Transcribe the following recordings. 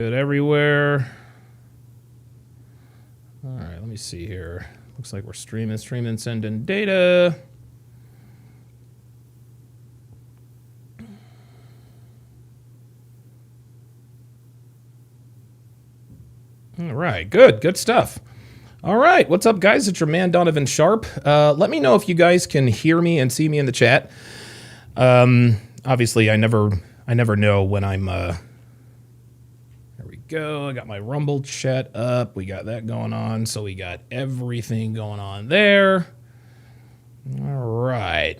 Good everywhere. All right, let me see here. Looks like we're streaming, sending data. All right, good stuff. All right, what's up, guys? It's your man, Donovan Sharp. Let me know if you guys can hear me and see me in the chat. Obviously, I never know when I'm... There we go. I got my Rumble chat up. We got that going on, so we got everything going on there. All right.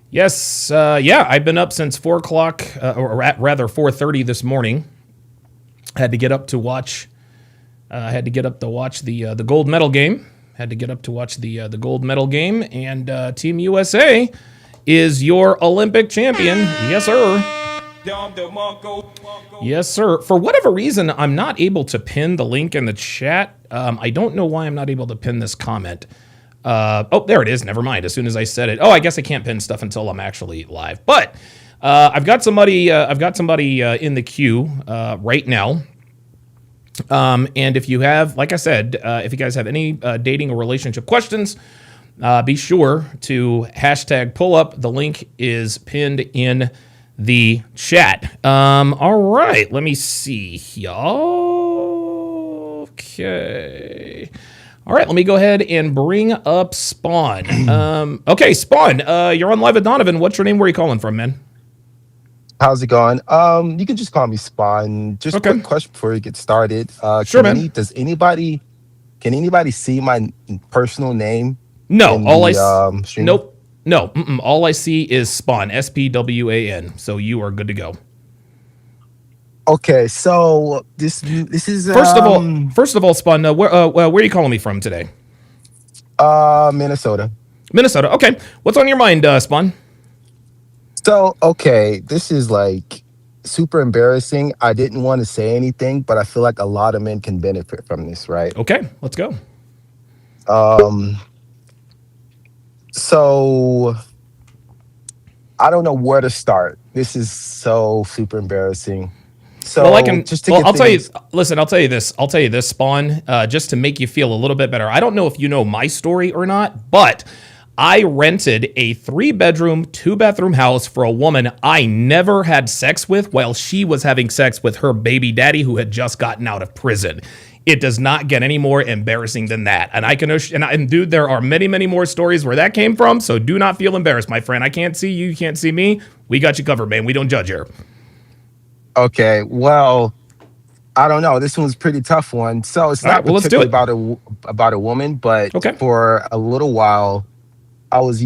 Yes, yeah, I've been up since 4 o'clock, or rather 4:30 this morning. Had to get up to watch... the gold medal game. Had to get up to watch the gold medal game, and Team USA is your Olympic champion. Yes, sir. Yes, sir. For whatever reason, I'm not able to pin the link in the chat. I don't know why I'm not able to pin this comment. Oh, there it is. Never mind. As soon as I said it. Oh, I guess I can't pin stuff until I'm actually live. But I've got somebody in the queue right now. And if you have, like I said, if you guys have any dating or relationship questions, be sure to hashtag pull up. The link is pinned in the chat. All right, let me see, y'all. Okay. All right, let me go ahead and bring up Spawn. Okay, Spawn, you're on Live with Donovan. What's your name? Where are you calling from, man? How's it going? You can just call me Spawn. Just Okay. quick question before we get started. Sure, man. Can anybody see my personal name? No, Stream? Nope. No, all I see is Spawn, SPWAN. So you are good to go. Okay, so this is First of all, Spawn, where are you calling me from today? Minnesota. Minnesota. Okay, what's on your mind, Spawn? So okay, this is like super embarrassing. I didn't want to say anything, but I feel like a lot of men can benefit from this, right? Okay, let's go. So I don't know where to start. This is so super embarrassing. So Well, I can. just to Well, get I'll tell you. things, Listen, I'll tell you this. Spawn, just to make you feel a little bit better. I don't know if you know my story or not, but I rented a 3-bedroom, 2-bathroom house for a woman I never had sex with while she was having sex with her baby daddy who had just gotten out of prison. It does not get any more embarrassing than that. And I can, and dude, there are many, many more stories where that came from. So do not feel embarrassed, my friend. I can't see you. You can't see me. We got you covered, man. We don't judge here. okay, well, I don't know. This one's a pretty tough one. So it's All right, not well, let's do particularly it. about a woman, but Okay. for a little while, I was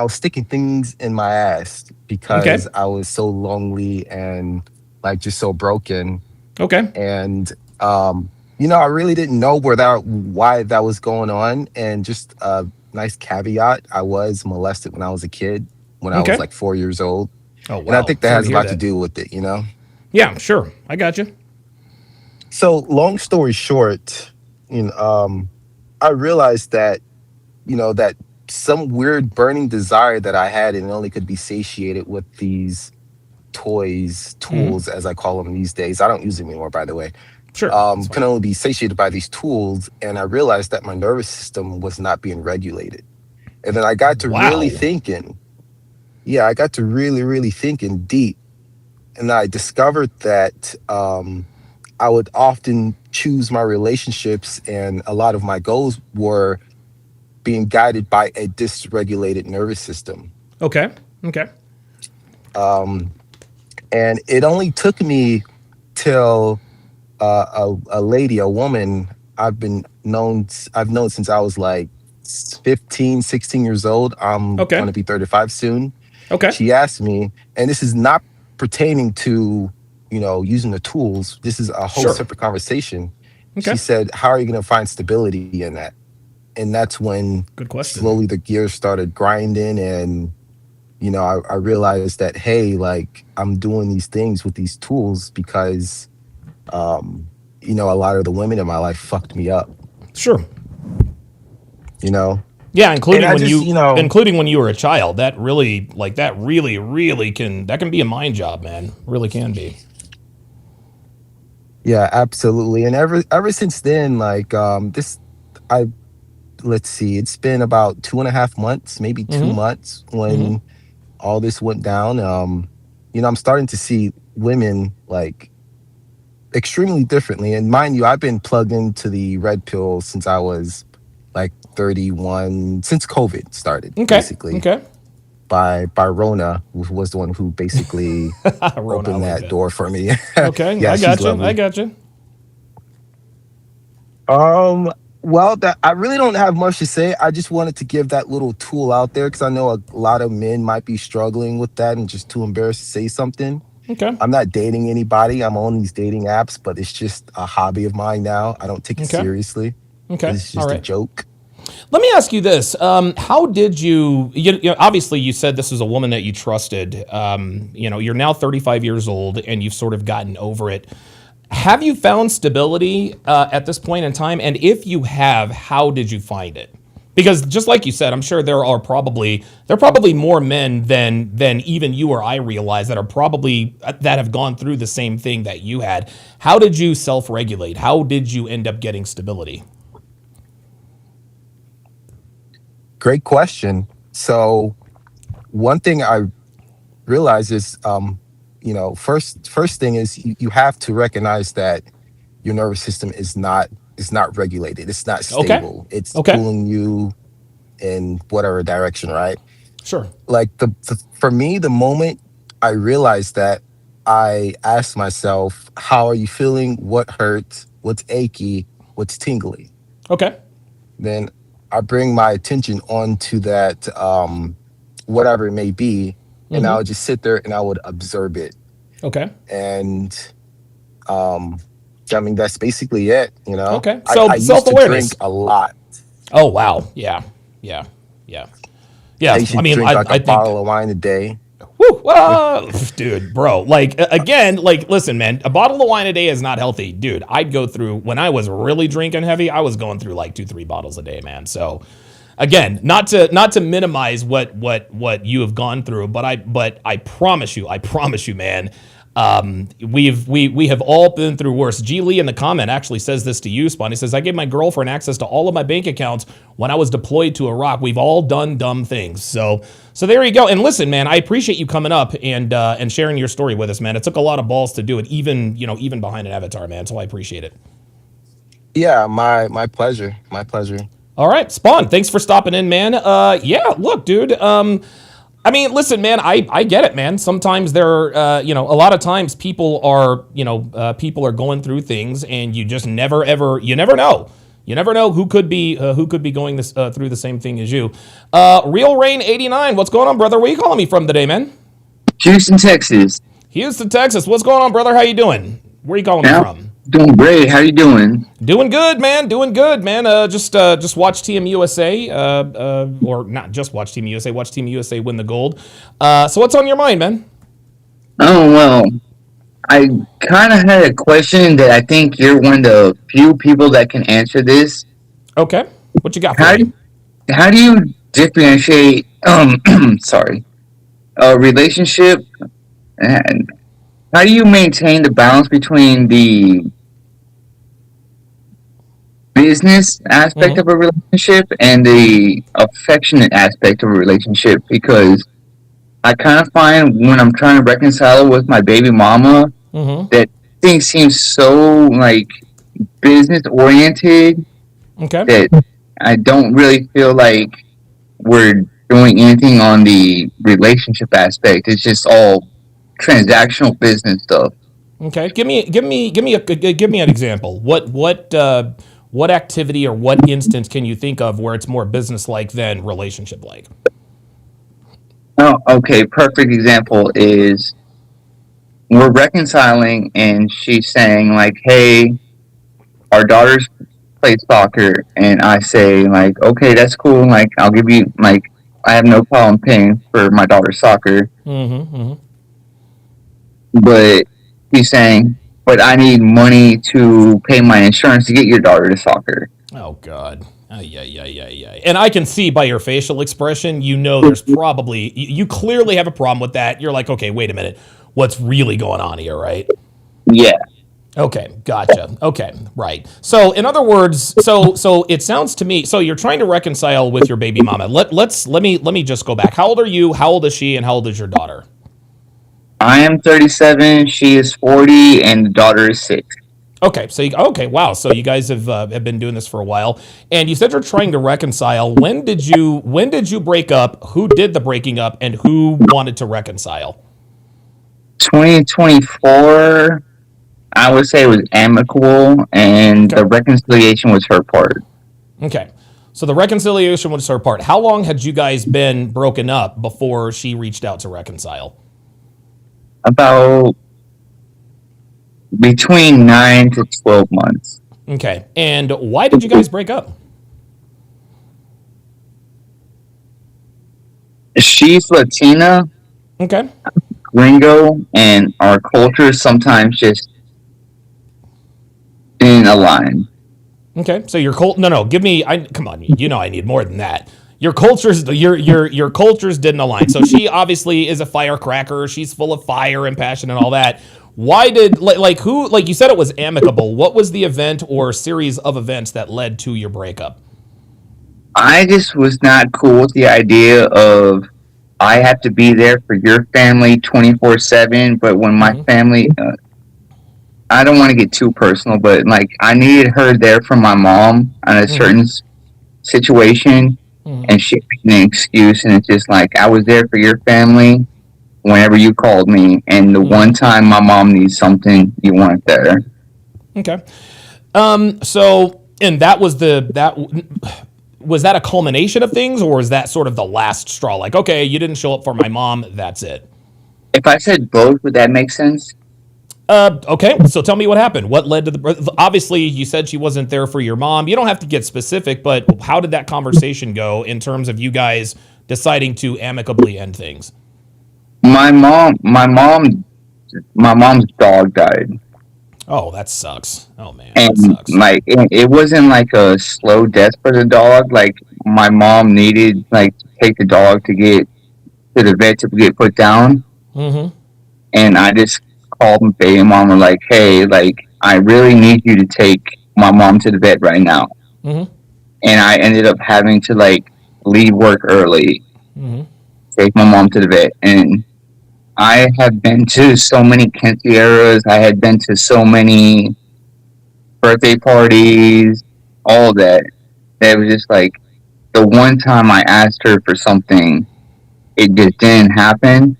sticking things in my ass Okay. because I was so lonely and like just so broken. Okay. And I really didn't know why that was going on. And just a nice caveat, I was molested when I was a kid, when I was Okay. like 4 years old. Oh, And I wow. think that Sorry to has a hear lot to that. do with it, Yeah, sure. I got you. So long story short, I realized that some weird burning desire that I had and only could be satiated with these tools, as I call them these days. I don't use them anymore, by the way. Sure. That's Can fine. only be satiated by these tools. And I realized that my nervous system was not being regulated. And then I got to really Wow. thinking. Yeah, I got to really, really thinking deep. And I discovered that I would often choose my relationships, and a lot of my goals were being guided by a dysregulated nervous system. Okay. Okay. Um, and it only took me till a woman I've known since I was like 15, 16 years old. I'm Okay. going to be 35 soon. Okay. She asked me, and this is not pertaining to, using the tools. This is a whole Sure. separate conversation. Okay. She said, how are you going to find stability in that? And that's when Good question. slowly the gears started grinding, and I realized that, hey, like I'm doing these things with these tools because a lot of the women in my life fucked me up, Sure. you know. Yeah, And I just, including when you were a child. That really, really can be a mind job, man. Really can be. Yeah, absolutely. And ever since then, like I let's see, it's been about 2.5 months, maybe 2 months Mm-hmm. when all this went down. I'm starting to see women like extremely differently. And mind you, I've been plugged into the red pill since I was like 31, since COVID started, Okay. basically. Okay. By Rona, who was the one who basically Rona, I opened like that that. door for me. Okay, Yeah, I she's got you. I lovely. got you. Well, that I really don't have much to say. I just wanted to give that little tool out there because I know a lot of men might be struggling with that and just too embarrassed to say something. Okay. I'm not dating anybody. I'm on these dating apps, but it's just a hobby of mine now. I don't take it Okay. seriously. Okay. It's All just a right. joke. Let me ask you this: how did obviously, you said this was a woman that you trusted. You're now 35 years old, and you've sort of gotten over it. Have you found stability at this point in time? And if you have, how did you find it? Because just like you said, I'm sure there are probably more men than even you or I realize that have gone through the same thing that you had. How did you self-regulate? How did you end up getting stability? Great question. So one thing I realize is, first thing is you have to recognize that your nervous system is not regulated. It's not Okay. stable. It's Okay. pulling you in whatever direction, right? Sure. Like for me, the moment I realized that, I asked myself, how are you feeling? What hurts? What's achy? What's tingly? Okay. Then I bring my attention onto that, whatever it may be, and I would just sit there and I would observe it. Okay. And um, I mean, that's basically it. Okay. I So used self to drink awareness. a lot. Oh wow. Yeah. Yeah. Yeah. I Yeah. used I to mean, drink I like a I think. bottle of wine a day. Whew, dude, bro. Like again, like listen, man. A bottle of wine a day is not healthy, dude. I'd go through when I was really drinking heavy. I was going through like 2, 3 bottles a day, man. So again, not to minimize what you have gone through, but I promise you, man. We have all been through worse. G Lee in the comment actually says this to you, Spawn. He says, "I gave my girlfriend access to all of my bank accounts when I was deployed to Iraq. We've all done dumb things." So there you go. And listen, man, I appreciate you coming up and sharing your story with us, man. It took a lot of balls to do it, even behind an avatar, man. So I appreciate it. Yeah, my pleasure. My pleasure. All right, Spawn, thanks for stopping in, man. Yeah, look, dude. I mean, listen, man. I get it, man. Sometimes a lot of times people are going through things, and you just you never know. You never know who could be going through the same thing as you. Real Rain 89, what's going on, brother? Where you calling me from today, man? Houston, Texas. Houston, Texas. What's going on, brother? How you doing? Where you calling me Now, from? doing great. How you doing? Doing good, man. Doing good, man. Just watch Team USA, or not just watch Team USA. Watch Team USA win the gold. So what's on your mind, man? Oh, well, I kind of had a question that I think you're one of the few people that can answer this. Okay, what you got for How me? do, how do you differentiate, sorry, a relationship, and how do you maintain the balance between the business aspect of a relationship and the affectionate aspect of a relationship? Because I kind of find when I'm trying to reconcile with my baby mama that things seem so like business oriented Okay, that I don't really feel like we're doing anything on the relationship aspect. It's just all transactional business stuff. okay. Give me an example. What activity or what instance can you think of where it's more business like than relationship like? Oh, okay. Perfect example is we're reconciling and she's saying like, "Hey, our daughters play soccer," and I say like, "Okay, that's cool. Like, I'll give you like, I have no problem paying for my daughter's soccer." But he's saying, "But I need money to pay my insurance to get your daughter to soccer." Oh God. Yeah, yeah, yeah, yeah. And I can see by your facial expression, you clearly have a problem with that. You're like, okay, wait a minute, what's really going on here, right? Yeah. Okay, gotcha. Okay, right. So, in other words, so it sounds to me. So you're trying to reconcile with your baby mama. Let me just go back. How old are you? How old is she? And how old is your daughter? I am 37. She is 40, and the daughter is 6. Okay, so okay, wow. So you guys have been doing this for a while, and you said you're trying to reconcile. When did you break up? Who did the breaking up, and who wanted to reconcile? 2024, I would say it was amicable, and Okay. the reconciliation was her part. Okay. So the reconciliation was her part. How long had you guys been broken up before she reached out to reconcile? About between 9 to 12 months. Okay. And why did you guys break up? She's Latina, Okay. gringo, and our culture sometimes just didn't align. Okay. So your cult? No, no. Give me. Come on. You know I need more than that. Your cultures didn't align. So she obviously is a firecracker. She's full of fire and passion and all that. Why did who like you said it was amicable? What was the event or series of events that led to your breakup? I just was not cool with the idea of I have to be there for your family 24/7, but when my Mm-hmm. family, I don't want to get too personal, but like I needed her there for my mom on a Mm-hmm. certain situation, Mm-hmm. and she made an excuse, and it's just like I was there for your family whenever you called me, and the one Mm-hmm. time my mom needs something, you weren't there. Okay. So and that was that was that a culmination of things, or was that sort of the last straw? Like, okay, you didn't show up for my mom. That's it. If I said both, would that make sense? Okay, so tell me what happened. What led to the? Obviously, you said she wasn't there for your mom. You don't have to get specific, but how did that conversation go in terms of you guys deciding to amicably end things? My mom, my mom's dog died. Oh, that sucks. Oh man, that And sucks. like it wasn't like a slow death for the dog. Like my mom needed like to take the dog to get to the vet to get put down, Mm-hmm. and I just called my baby mama like, hey, like I really need you to take my mom to the vet right now. Mm-hmm. And I ended up having to like leave work early, Mm-hmm. take my mom to the vet, and I have been to so many quinceañeras. I had been to so many birthday parties, all that. That was just like the one time I asked her for something, it just didn't happen.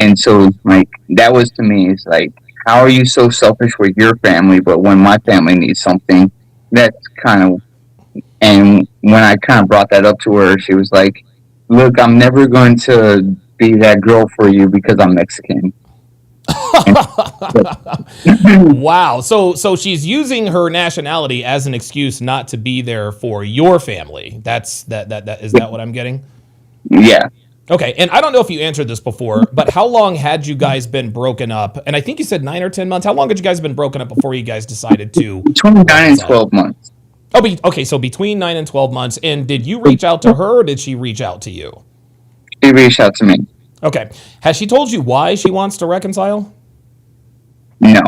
And so, like, that was to me, it's like, how are you so selfish with your family, but when my family needs something, that's kind of, and when I kind of brought that up to her, she was like, look, I'm never going to be that girl for you because I'm Mexican. Wow. So she's using her nationality as an excuse not to be there for your family. That is that what I'm getting? Yeah, Okay, and I don't know if you answered this before, but how long had you guys been broken up? And I think you said 9 or 10 months. How long had you guys been broken up before you guys decided to 29 and reconcile? 12 months. Oh, okay, so between 9 and 12 months. And did you reach out to her, or did she reach out to you? She reached out to me. Okay, has she told you why she wants to reconcile? No.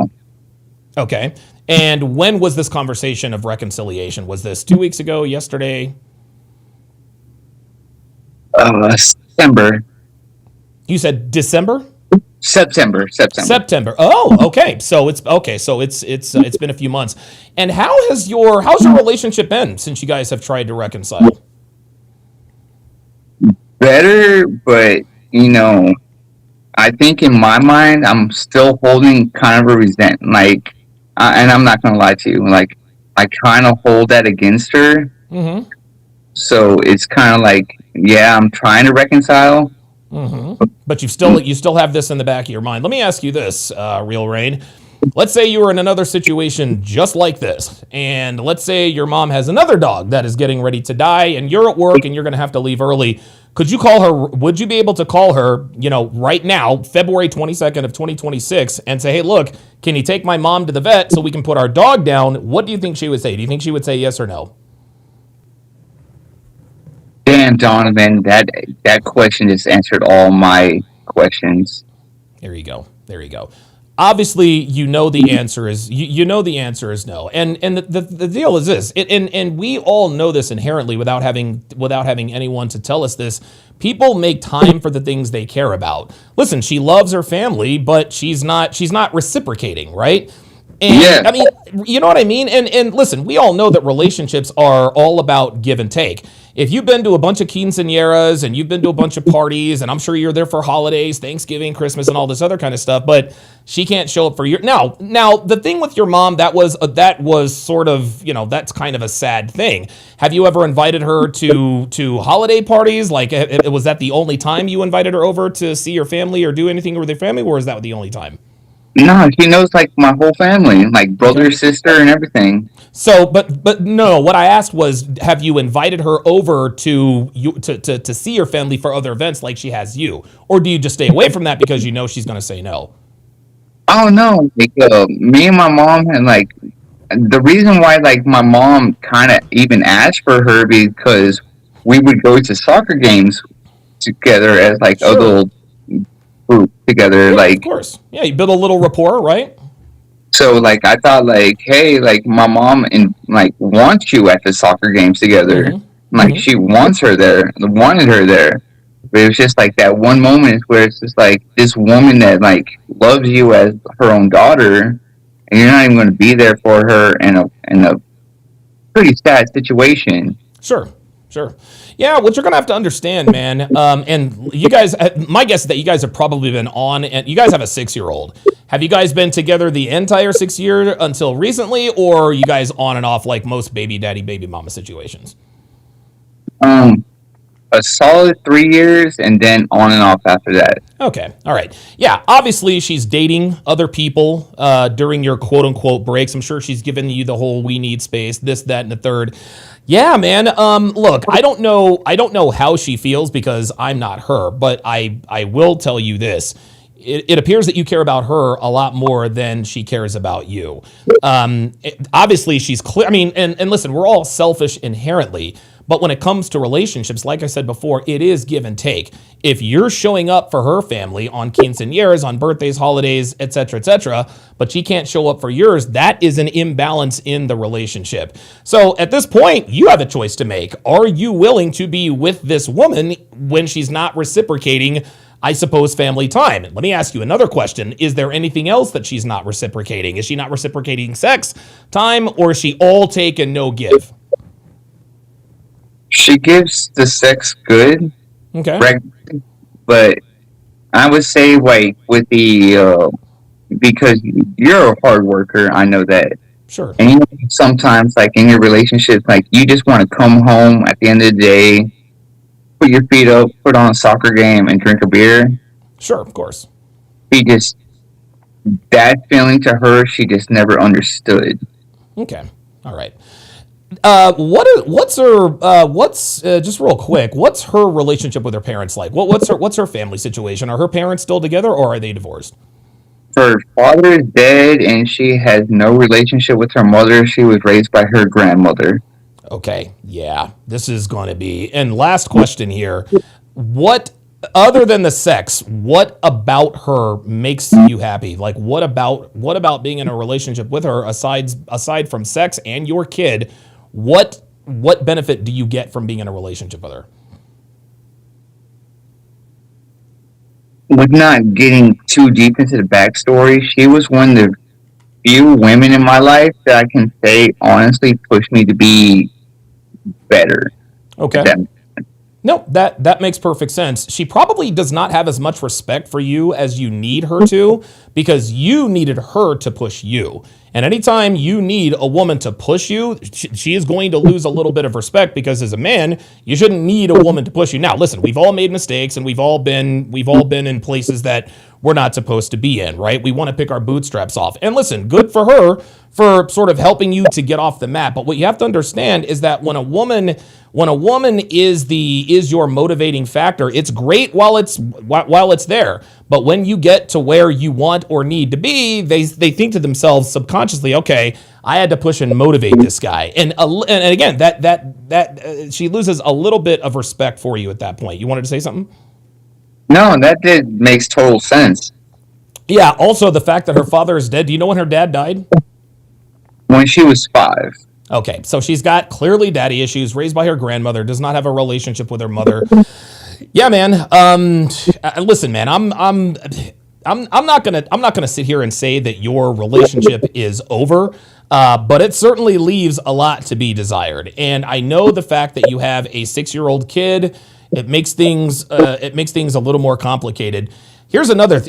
Okay, and when was this conversation of reconciliation? Was this 2 weeks ago? Yesterday? September. You said December? September. September. Oh, okay. So it's okay. So it's been a few months. And how's your relationship been since you guys have tried to reconcile? Better, but you know, I think in my mind, I'm still holding kind of a resent. Like, and I'm not gonna lie to you. Like, I kind of hold that against her. Mm-hmm. So it's kind of like, yeah, I'm trying to reconcile. But you still have this in the back of your mind. Let me ask you this, Real Rain. Let's say you were in another situation just like this, and let's say your mom has another dog that is getting ready to die, and you're at work and you're going to have to leave early. Could you call her? Would you be able to call her, right now, February 22nd of 2026, and say, hey, look, can you take my mom to the vet so we can put our dog down? What do you think she would say? Do you think she would say yes or no? Damn, Donovan, that question just answered all my questions. There you go. There you go. obviously you know the answer is you know the answer is no, and the deal is this, and we all know this inherently without having anyone to tell us this. People make time for the things they care about. Listen, she loves her family, but she's not reciprocating, right? And Yeah. I mean, you know what I mean? And listen, we all know that relationships are all about give and take. If you've been to a bunch of quinceañeras and you've been to a bunch of parties, and I'm sure you're there for holidays, Thanksgiving, Christmas, and all this other kind of stuff, but she can't show up for your now. The thing with your mom, that was sort of, that's kind of a sad thing. Have you ever invited her to holiday parties? Like, was that the only time you invited her over to see your family or do anything with your family, or is that the only time? No, she knows like my whole family, like Okay. brother, sister, and everything. So, but no, what I asked was, have you invited her over to you to see your family for other events like she has you, or do you just stay away from that because you know she's going to say no? Oh no, like me and my mom, and like the reason why like my mom kind of even asked for her because we would go to soccer games together as like a Sure. little group together, Yeah, of like. course. Yeah, you build a little rapport, right? So like I thought like, hey, like my mom and like wants you at the soccer games together. Mm-hmm. Like Mm-hmm. she wants her there, wanted her there. But it was just like that one moment where it's just like this woman that like loves you as her own daughter, and you're not even going to be there for her in a pretty sad situation. Sure. Sure. Yeah, what you're gonna have to understand, man, and you guys, my guess is that you guys have probably been on, and you guys have a 6-year-old. Have you guys been together the entire 6 year until recently, or are you guys on and off like most baby daddy, baby mama situations? Um, a solid 3 years, and then on and off after that. Okay. All right. Yeah. Obviously, she's dating other people during your quote unquote breaks. I'm sure she's given you the whole we need space, this, that, and the third. Yeah, man. Look, I don't know. I don't know how she feels because I'm not her, but I will tell you this. It appears that you care about her a lot more than she cares about you. Obviously, she's clear. I mean, and listen, we're all selfish inherently. But when it comes to relationships, like I said before, it is give and take. If you're showing up for her family on quinceañeras, on birthdays, holidays, etc., but she can't show up for yours, that is an imbalance in the relationship. So at this point, you have a choice to make. Are you willing to be with this woman when she's not reciprocating, I suppose, family time? Let me ask you another question. Is there anything else that she's not reciprocating? Is she not reciprocating sex time, or is she all take and no give? She gives the sex good, Okay. right? But I would say like with the because you're a hard worker, I know that. Sure. And you know, sometimes like in your relationship, like you just want to come home at the end of the day, put your feet up, put on a soccer game, and drink a beer. Sure, of course. She just that feeling to her, she just never understood. Okay. All right. What's her just real quick? What's her relationship with her parents like? What's her family situation? Are her parents still together or are they divorced? Her father is dead, and she has no relationship with her mother. She was raised by her grandmother. Okay. Yeah. This is going to be. And last question here. What other than the sex, what about her makes you happy? Like what about being in a relationship with her aside from sex and your kid? What benefit do you get from being in a relationship with her? With not getting too deep into the backstory, she was one of the few women in my life that I can say honestly pushed me to be better. Okay. That, No, that makes perfect sense. She probably does not have as much respect for you as you need her to because you needed her to push you. And anytime you need a woman to push you, she is going to lose a little bit of respect because as a man, you shouldn't need a woman to push you. Now, listen, we've all made mistakes and we've all been in places that we're not supposed to be in, right? We want to pick our bootstraps off. And listen, good for her for sort of helping you to get off the map. But what you have to understand is that when a woman is your motivating factor, it's great while it's there. But when you get to where you want or need to be, they think to themselves subconsciously, okay, I had to push and motivate this guy. And again, that she loses a little bit of respect for you at that point. You wanted to say something? no, that makes total sense. Yeah. Also, the fact that her father is dead. Do you know when her dad died? When she was 5. Okay, so she's got clearly daddy issues. Raised by her grandmother, does not have a relationship with her mother. Yeah, man. Listen, man. I'm not gonna sit here and say that your relationship is over, but it certainly leaves a lot to be desired. And I know the fact that you have a 6-year-old kid, it makes things a little more complicated. Here's another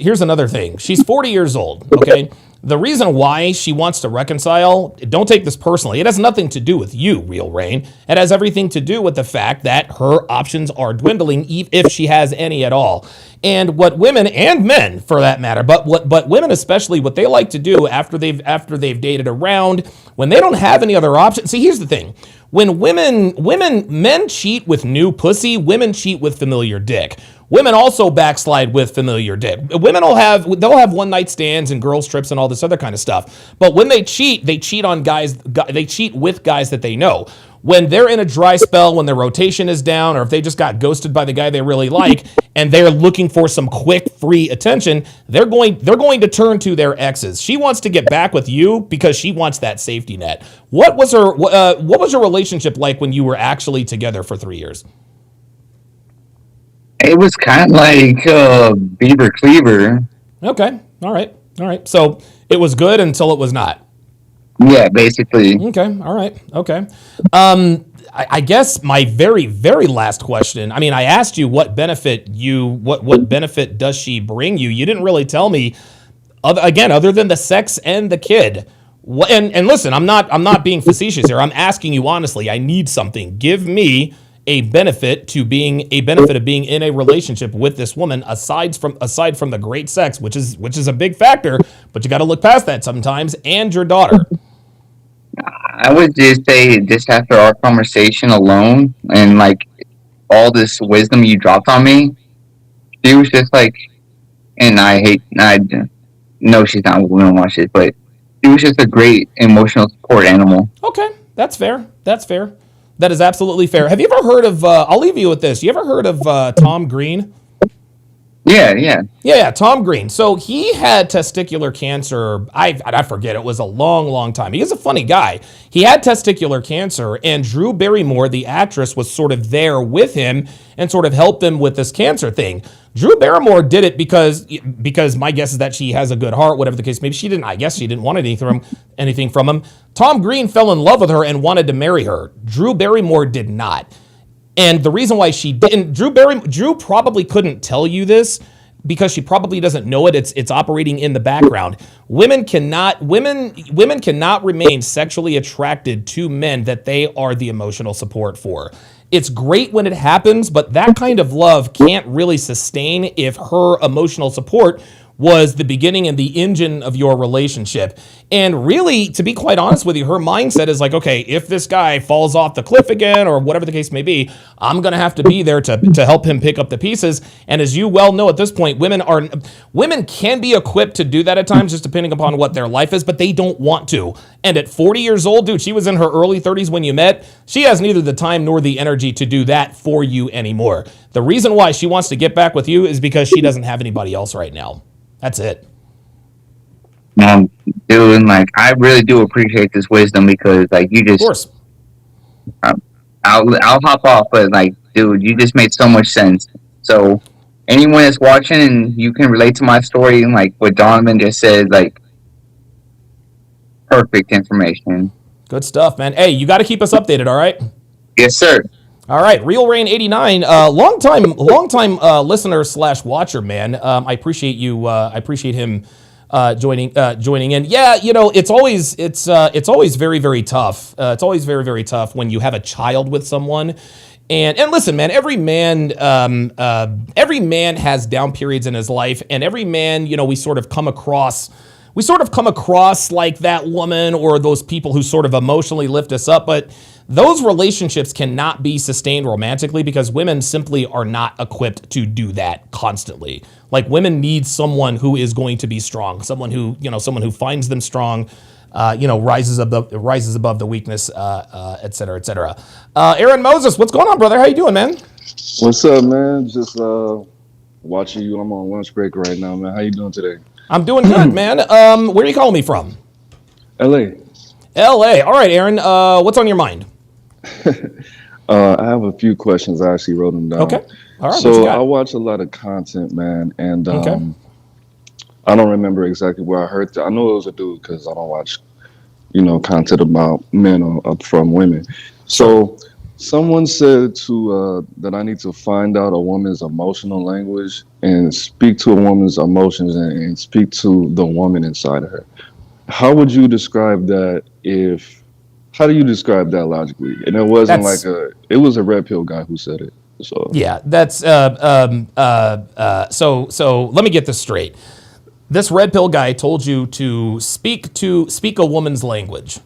thing. She's 40 years old. Okay. The reason why she wants to reconcile, don't take this personally. It has nothing to do with you, Real Rain. It has everything to do with the fact that her options are dwindling, if she has any at all. And what women and men, for that matter, but women especially, what they like to do after they've dated around, when they don't have any other options. See, here's the thing: when men cheat with new pussy, women cheat with familiar dick. Women also backslide with familiar dick. Women they'll have one night stands and girls trips and all this other kind of stuff. But when they cheat on guys. They cheat with guys that they know. When they're in a dry spell, when their rotation is down, or if they just got ghosted by the guy they really like, and they're looking for some quick, free attention, they're going to turn to their exes. She wants to get back with you because she wants that safety net. What was your relationship like when you were actually together for 3 years? It was kind of like Beaver Cleaver. Okay. All right. So it was good until it was not. Yeah, basically. Okay. All right. Okay. I guess my very, very last question. I mean, I asked you what benefit does she bring you? You didn't really tell me, other than the sex and the kid. And listen, I'm not being facetious here. I'm asking you honestly. I need something. Give me a benefit of being in a relationship with this woman aside from the great sex, which is a big factor, but you got to look past that sometimes, and your daughter. I would just say, just after our conversation alone and like all this wisdom you dropped on me, she was just like, and I know she's not going to watch it, but she was just a great emotional support animal. Okay, that's fair. That is absolutely fair. Have you ever heard of, I'll leave you with this. You ever heard of Tom Green? Yeah, Tom Green. So he had testicular cancer. I forget. It was a long, long time. He is a funny guy. He had testicular cancer, and Drew Barrymore, the actress, was sort of there with him and sort of helped him with this cancer thing. Drew Barrymore did it because my guess is that she has a good heart, whatever the case. Maybe she didn't. I guess she didn't want anything from him. Tom Green fell in love with her and wanted to marry her. Drew Barrymore did not. And the reason why she didn't, Drew probably couldn't tell you this because she probably doesn't know it. It's operating in the background. Women cannot remain sexually attracted to men that they are the emotional support for. It's great when it happens, but that kind of love can't really sustain if her emotional support was the beginning and the engine of your relationship. And really, to be quite honest with you, her mindset is like, okay, if this guy falls off the cliff again or whatever the case may be, I'm going to have to be there to help him pick up the pieces. And as you well know at this point, women can be equipped to do that at times, just depending upon what their life is, but they don't want to. And at 40 years old, dude, she was in her early 30s when you met. She has neither the time nor the energy to do that for you anymore. The reason why she wants to get back with you is because she doesn't have anybody else right now. That's it. Dude, and like I really do appreciate this wisdom because like you just, of course, I'll hop off, but like, dude, you just made so much sense. So anyone that's watching and you can relate to my story and like what Donovan just said, like perfect information. Good stuff, man. Hey, you got to keep us updated, all right? Yes, sir. All right, Real Rain 89, long time listener / watcher, man. I appreciate you. I appreciate him joining in. Yeah, you know, it's always very, very tough. It's always very, very tough when you have a child with someone. And listen, man, every man has down periods in his life, and every man, you know, we sort of come across like that woman or those people who sort of emotionally lift us up, but those relationships cannot be sustained romantically because women simply are not equipped to do that constantly. Like women need someone who is going to be strong, someone who finds them strong, rises above the weakness, et cetera, et cetera. Aaron Moses, what's going on, brother? How you doing, man? What's up, man? Just watching you. I'm on lunch break right now, man. How you doing today? I'm doing good, man. Where are you calling me from? LA. L.A. All right, Aaron. What's on your mind? I have a few questions. I actually wrote them down. Okay. All right. What you So I got? watch a lot of content, man, and Okay. I don't remember exactly where I heard that. I know it was a dude because I don't watch, content about men or up from women. Sure. So someone said that I need to find out a woman's emotional language and speak to a woman's emotions and speak to the woman inside of her. How would you describe that if how do you describe that logically? And it wasn't like That's it was a red pill guy who said it. So yeah. That's so. Let me get this straight. This red pill guy told you to speak a woman's language.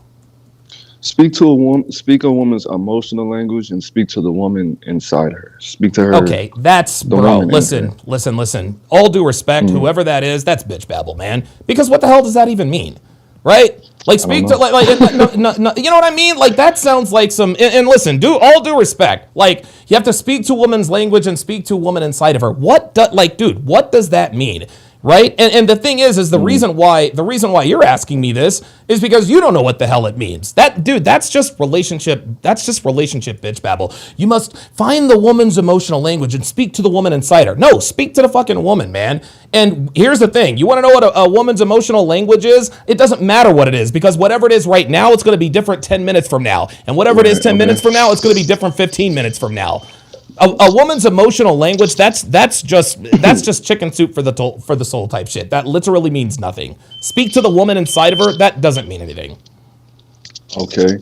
speak a woman's emotional language and speak to the woman inside her. Speak to her, Okay, that's the bro. woman in her. Listen. All due respect, whoever that is, that's bitch babble, man. Because what the hell does that even mean, right? Like I don't speak to know. no, you know what I mean? Like that sounds like some. And listen, do all due respect. Like you have to speak to a woman's language and speak to a woman inside of her. Dude? What does that mean? Right? And the thing is the reason why you're asking me this is because you don't know what the hell it means. That's just relationship bitch babble. You must find the woman's emotional language and speak to the woman inside her. No, speak to the fucking woman, man. And here's the thing. You want to know what a woman's emotional language is? It doesn't matter what it is because whatever it is right now, it's going to be different 10 minutes from now. And whatever it is Right, 10 okay. minutes from now, it's going to be different 15 minutes from now. A woman's emotional language that's just chicken soup for the soul type shit. That literally means nothing. Speak to the woman inside of her. That doesn't mean anything. Okay.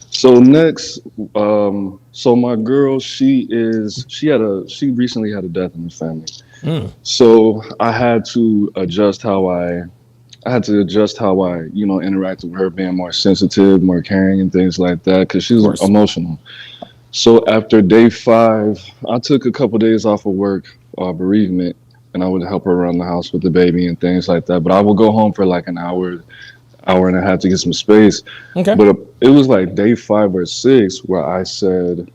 So next, so my girl, she recently had a death in the family. So I had to adjust how I, interact with her, being more sensitive, more caring, and things like that, because Of she's course. emotional. So after day 5, I took a couple days off of work, bereavement, and I would help her around the house with the baby and things like that. But I would go home for like an hour and a half to get some space. Okay. But it was like day 5 or 6 where I said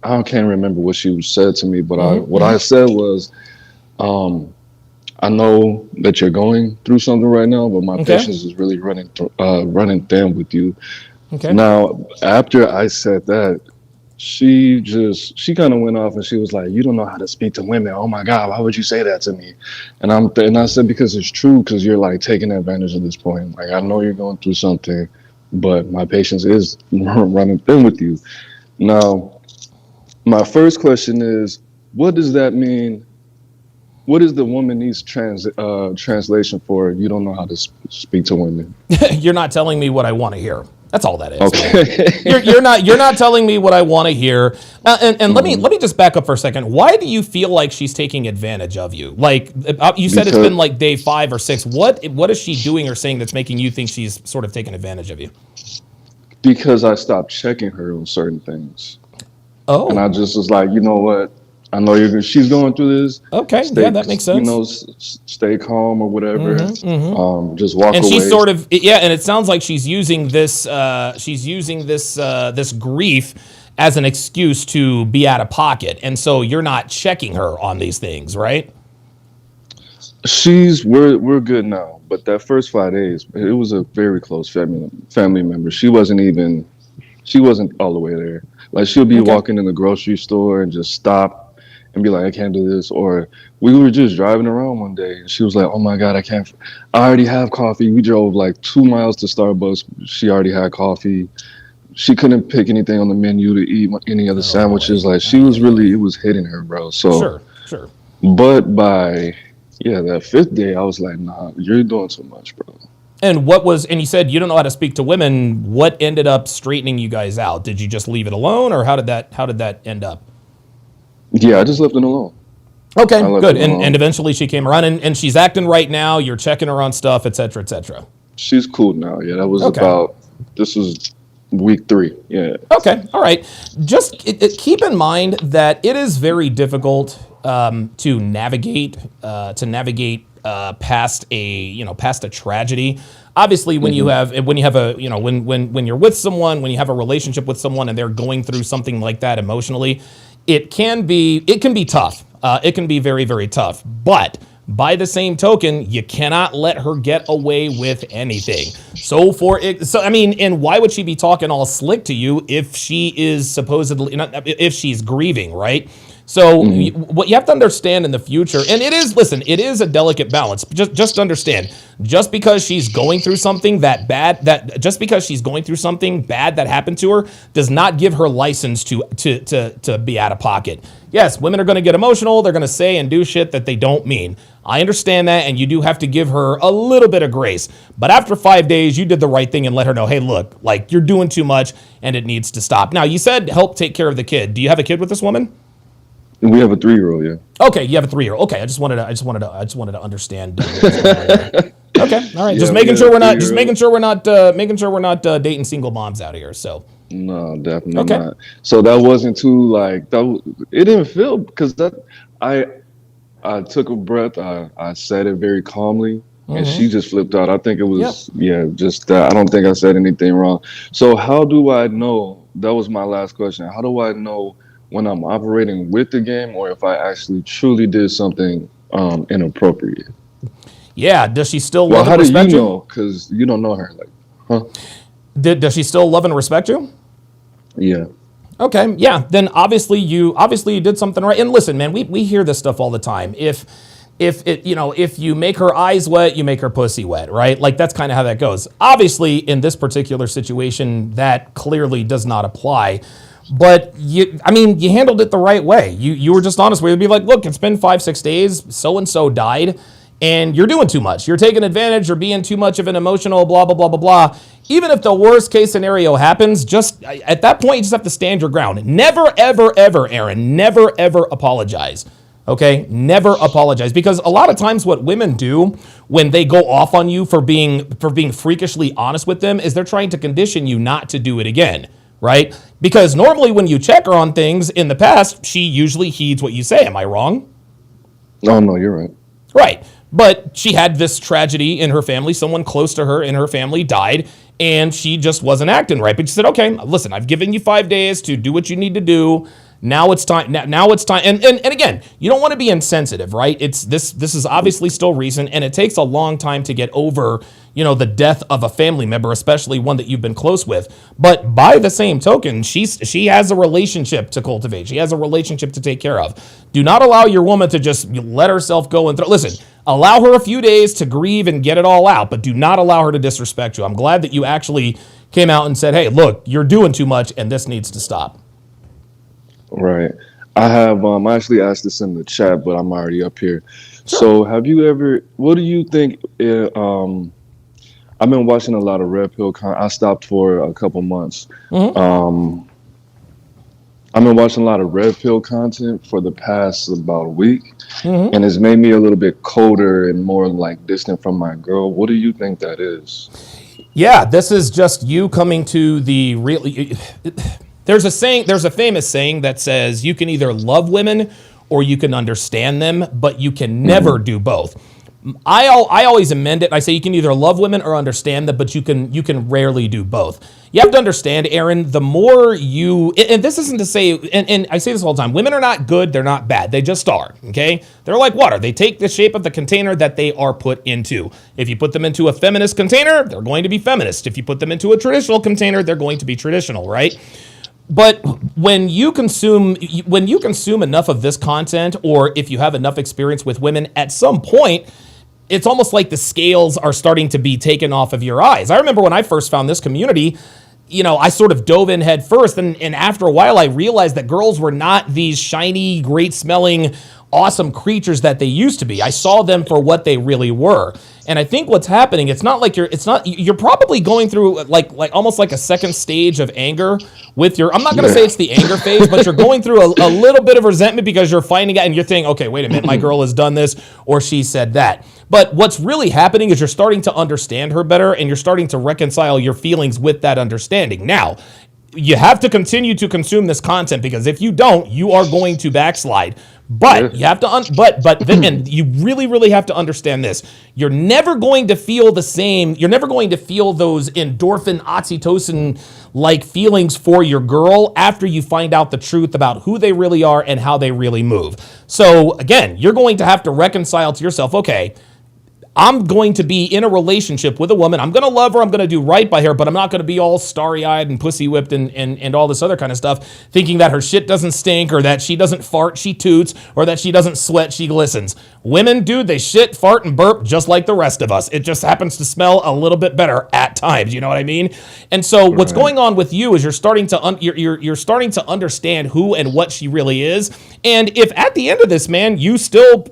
I can't remember what she said to me, but what I said was, I know that you're going through something right now, but my Okay. patience is really running thin with you. Okay. Now, after I said that, she kind of went off and she was like, "You don't know how to speak to women. Oh my God, why would you say that to me?" And I said, because it's true, because you're like taking advantage at this point. Like I know you're going through something, but my patience is running thin with you. Now, my first question is, what does that mean? What is the woman needs translation for? You don't know how to speak to women. You're not telling me what I want to hear. That's all that is, man. Okay. You're not telling me what I want to hear. And let me just back up for a second. Why do you feel like she's taking advantage of you? Like you said, it's Because been like day 5 or 6. What is she doing or saying that's making you think she's sort of taking advantage of you? because I stopped checking her on certain things, and I Oh, just was like, you know what? I know she's going through this. okay. Yeah, that makes sense. Stay calm or whatever. Just walk And she's away. sort of yeah, and it sounds like she's using this this grief as an excuse to be out of pocket, and so you're not checking her on these things, right? We're good now, but that first 5 days, it was a very close family member. She wasn't all the way there. Like she'll be Okay. walking in the grocery store and just stop and be like, I can't do this. Or we were just driving around one day and she was like, oh my God, I already have coffee. We drove like 2 miles to Starbucks. She already had coffee. She couldn't pick anything on the menu to eat any other Oh boy. sandwiches. Like she Ay, was ay, really, ay. it was hitting her, bro. So, Sure, sure. but yeah, that 5th day, I was like, nah, you're doing too much, bro. And you said you don't know how to speak to women. What ended up straightening you guys out? Did you just leave it alone, or how did that end up? Yeah, I just left it alone. Okay, I left good. it And alone. eventually she came around and she's acting right now. You're checking her on stuff, et cetera, et cetera. She's cool now. Yeah, Okay. this was week 3. Yeah. Okay, all right. Just keep in mind that it is very difficult to navigate past a tragedy. Obviously, when you have a when you're with someone, when you have a relationship with someone, and they're going through something like that emotionally, it can be tough. It can be very, very tough. But By the same token, you cannot let her get away with anything. So I mean, and why would she be talking all slick to you if she is supposedly, if she's grieving, right? So what you have to understand in the future, and it is a delicate balance. Just understand, just because she's going through something that happened to her does not give her license to be out of pocket. Yes, women are going to get emotional. They're going to say and do shit that they don't mean. I understand that, and you do have to give her a little bit of grace. But after 5 days, you did the right thing and let her know, hey, look, like, you're doing too much and it needs to stop. Now, you said help take care of the kid. Do you have a kid with this woman? We have a 3-year-old, yeah. Okay, you have a 3-year-old. Okay, I just wanted to understand. Okay, all right. Yeah, Just making sure we're not dating single moms out here. So No, definitely not. So that wasn't too like that. It didn't feel because I took a breath. I said it very calmly, and she just flipped out. I think it was just that. I don't think I said anything wrong. So how do I know? That was my last question. How do I know when I'm operating with the game or if I actually truly did something inappropriate? Yeah, does she still Well, love how and do you respect you? know? Because you don't know her. Like, huh? Does she still love and respect you? Yeah. Okay, yeah. Then obviously you did something right. And listen, man, we hear this stuff all the time. If you make her eyes wet, you make her pussy wet, right? Like, that's kind of how that goes. Obviously, in this particular situation, that clearly does not apply. But you handled it the right way. You were just honest with her. You'd be like, look, it's been 5-6 days. So and so died, and you're doing too much. You're taking advantage. You're being too much of an emotional blah blah blah blah blah. Even if the worst case scenario happens, just at that point, you just have to stand your ground. Never ever ever, Aaron. Never ever apologize. Okay, never apologize, because a lot of times what women do when they go off on you for being freakishly honest with them is they're trying to condition you not to do it again. Right? Because normally when you check her on things in the past, she usually heeds what you say. Am I wrong? Oh, no, you're right. Right. But she had this tragedy in her family. Someone close to her in her family died, and she just wasn't acting right. But she said, okay, listen, I've given you 5 days to do what you need to do. Now it's time. Now it's time. And again, you don't want to be insensitive, right? This is obviously still recent, and it takes a long time to get over, the death of a family member, especially one that you've been close with. But by the same token, she has a relationship to cultivate. She has a relationship to take care of. Do not allow your woman to just let herself go and listen. Allow her a few days to grieve and get it all out, but do not allow her to disrespect you. I'm glad that you actually came out and said, hey, look, you're doing too much, and this needs to stop. Right. I have I actually asked this in the chat, but I'm already up here. Sure. So what do you think? I've been watching a lot of Red Pill I stopped for a couple months. Mm-hmm. I've been watching a lot of Red Pill content for the past about a week, and it's made me a little bit colder and more like distant from my girl. What do you think that is? Yeah, this is just you coming to the real. There's a famous saying that says you can either love women or you can understand them, but you can never do both. I always amend it. I say you can either love women or understand them, but you can rarely do both. You have to understand, Aaron, the more and this isn't to say, and I say this all the time, women are not good, they're not bad, they just are, okay? They're like water. They take the shape of the container that they are put into. If you put them into a feminist container, they're going to be feminist. If you put them into a traditional container, they're going to be traditional, right? But when you consume enough of this content, or if you have enough experience with women, at some point, it's almost like the scales are starting to be taken off of your eyes. I remember when I first found this community, I sort of dove in head first, and after a while, I realized that girls were not these shiny, great-smelling, awesome creatures that they used to be. I saw them for what they really were. And I think what's happening, you're probably going through like almost like a second stage of anger with I'm not going to say it's the anger phase, but you're going through a little bit of resentment because you're finding out and you're thinking, okay, wait a minute, my girl has done this or she said that. But what's really happening is you're starting to understand her better and you're starting to reconcile your feelings with that understanding. Now, you have to continue to consume this content because if you don't, you are going to backslide. But Yeah. you have to, and you really, really have to understand this. You're never going to feel the same. You're never going to feel those endorphin, oxytocin like feelings for your girl after you find out the truth about who they really are and how they really move. So again, you're going to have to reconcile to yourself, okay, I'm going to be in a relationship with a woman. I'm going to love her. I'm going to do right by her, but I'm not going to be all starry-eyed and pussy-whipped and all this other kind of stuff, thinking that her shit doesn't stink or that she doesn't fart, she toots, or that she doesn't sweat, she glistens. Women, dude, they shit, fart, and burp just like the rest of us. It just happens to smell a little bit better at times. You know what I mean? And so what's going on with you is you're starting to you're starting to understand who and what she really is. And if at the end of this, man, you still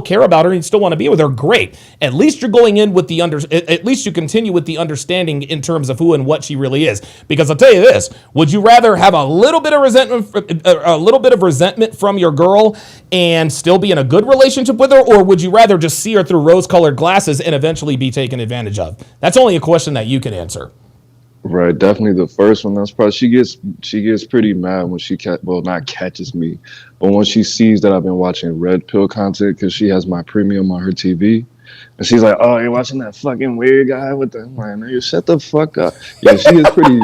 care about her and you still want to be with her, great. At least you're going in with at least you continue with the understanding in terms of who and what she really is. Because I'll tell you this, would you rather have a little bit of resentment from your girl and still be in a good relationship with her, or would you rather just see her through rose-colored glasses and eventually be taken advantage of? That's only a question that you can answer. Right, definitely the first one. That's probably she gets pretty mad when she not catches me, but when she sees that I've been watching red pill content because she has my premium on her TV, and she's like, "Oh, you're watching that fucking weird guy with the." I'm like, "Man, you shut the fuck up." Yeah, she is pretty.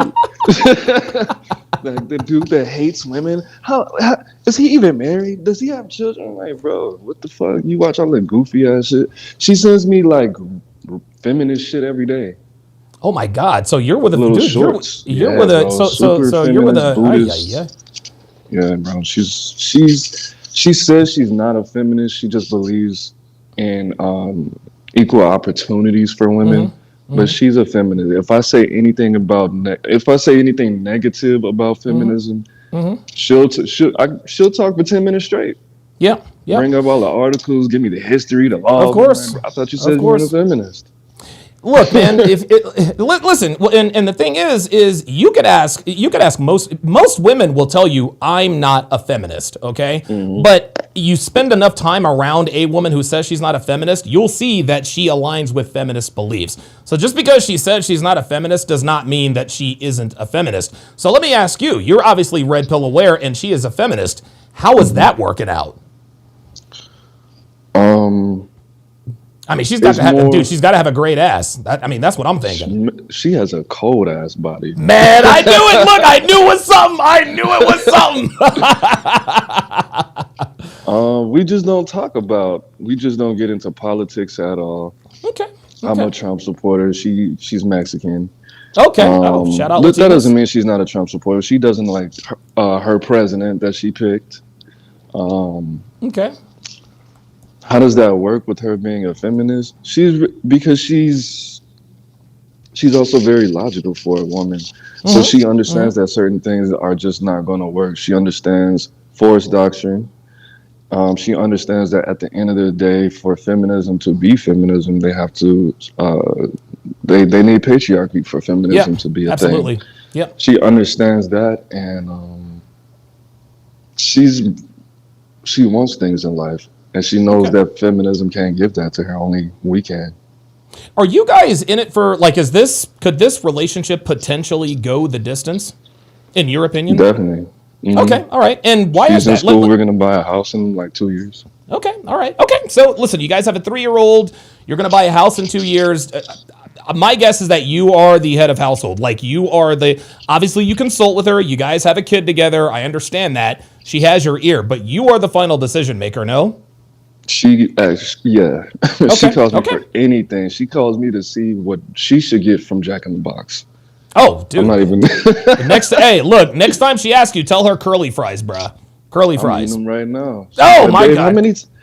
Like the dude that hates women. How is he even married? Does he have children? I'm like, bro, what the fuck? You watch all the goofy ass shit. She sends me like feminist shit every day. Oh my God! So you're with a Little dude. shorts. You're Yeah, with a bro. so you're with a Buddhist. Yeah, bro. She says she's not a feminist. She just believes in equal opportunities for women. But she's a feminist. If I say anything negative about feminism, she'll talk for 10 minutes straight. Yeah. Bring up all the articles, give me the history, the law. Of course. I thought you said you were a feminist. Look, man. Listen, and the thing is you could ask most women will tell you I'm not a feminist, okay? But you spend enough time around a woman who says she's not a feminist, you'll see that she aligns with feminist beliefs. So just because she says she's not a feminist does not mean that she isn't a feminist. So let me ask you. You're obviously red pill aware, and she is a feminist. How is that working out? I mean, she's got to have a great ass. That's what I'm thinking. She has a cold ass body. Man, I knew it. Look, I knew it was something. We just don't get into politics at all. Okay. I'm a Trump supporter. She's Mexican. Okay. Shout out. That doesn't mean she's not a Trump supporter. She doesn't like her president that she picked. Okay. How does that work with her being a feminist? Because she's also very logical for a woman. So she understands that certain things are just not going to work. She understands force doctrine. She understands that at the end of the day, for feminism to be feminism, they have to they need patriarchy for feminism to be a absolutely. thing. Yep. She understands that, and she wants things in life. And she knows that feminism can't give that to her. Only we can. Are you guys in it for could this relationship potentially go the distance, in your opinion? Definitely. Mm-hmm. Okay. All right. And why is that? She's in school. We're going to buy a house in like 2 years. Okay. All right. Okay. So listen, you guys have a 3-year-old. You're going to buy a house in 2 years. My guess is that you are the head of household. Like you are obviously you consult with her. You guys have a kid together. I understand that. She has your ear, but you are the final decision maker, no? She calls me for anything. She calls me to see what she should get from Jack in the Box. Oh, dude. I'm not even. Next time she asks you, tell her curly fries, bruh. Curly fries. I'm eating them right now. Oh my God.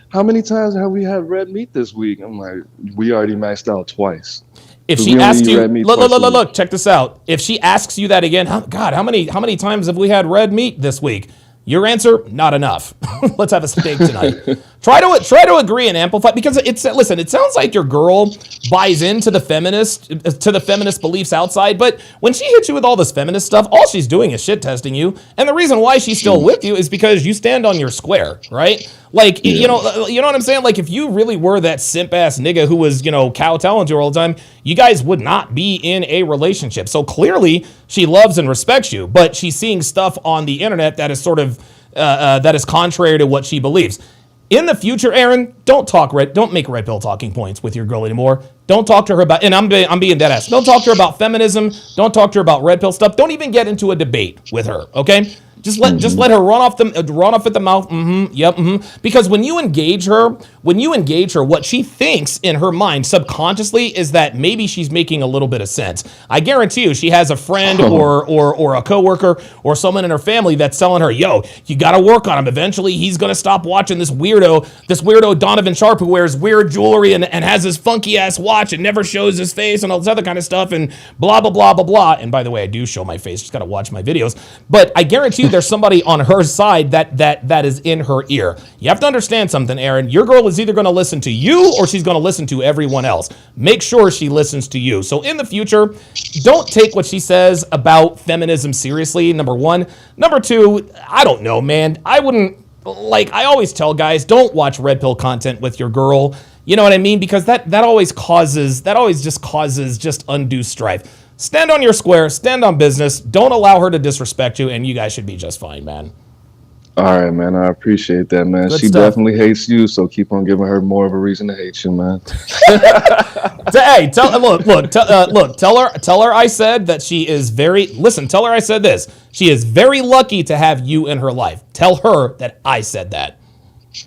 How many times have we had red meat this week? I'm like, we already maxed out twice. If she asks you, look, check this out. If she asks you that again, how many times have we had red meat this week? Your answer, not enough. Let's have a steak tonight. Try to agree and amplify, because it sounds like your girl buys into the feminist beliefs outside, but when she hits you with all this feminist stuff, all she's doing is shit testing you. And the reason why she's still with you is because you stand on your square, right? Like, you know what I'm saying? Like, if you really were that simp ass nigga who was, kowtowing to her all the time, you guys would not be in a relationship. So clearly she loves and respects you, but she's seeing stuff on the internet that is sort of that is contrary to what she believes. In the future, Aaron, don't make red pill talking points with your girl anymore. Don't talk to her about, and I'm being dead ass. Don't talk to her about feminism. Don't talk to her about red pill stuff. Don't even get into a debate with her. Okay. Just let her run off at the mouth. Yep. Because when you engage her, what she thinks in her mind subconsciously is that maybe she's making a little bit of sense. I guarantee you, she has a friend or a coworker or someone in her family that's telling her, "Yo, you got to work on him. Eventually, he's gonna stop watching this weirdo Donovan Sharp who wears weird jewelry and has this funky ass watch and never shows his face and all this other kind of stuff and blah blah blah blah blah." And by the way, I do show my face. Just gotta watch my videos. But I guarantee you, there's somebody on her side that is in her ear. You have to understand something, Aaron. Your girl is either going to listen to you or she's going to listen to everyone else. Make sure she listens to you. So in the future, don't take what she says about feminism seriously, number one. Number two, I don't know, man. I always tell guys, don't watch red pill content with your girl. You know what I mean? Because that always just causes undue strife. Stand on your square, stand on business. Don't allow her to disrespect you, and you guys should be just fine, man. All right, man. I appreciate that, man. Good she stuff. definitely hates you, so keep on giving her more of a reason to hate you, man. Hey, tell her I said that she is tell her I said this. She is very lucky to have you in her life. Tell her that I said that.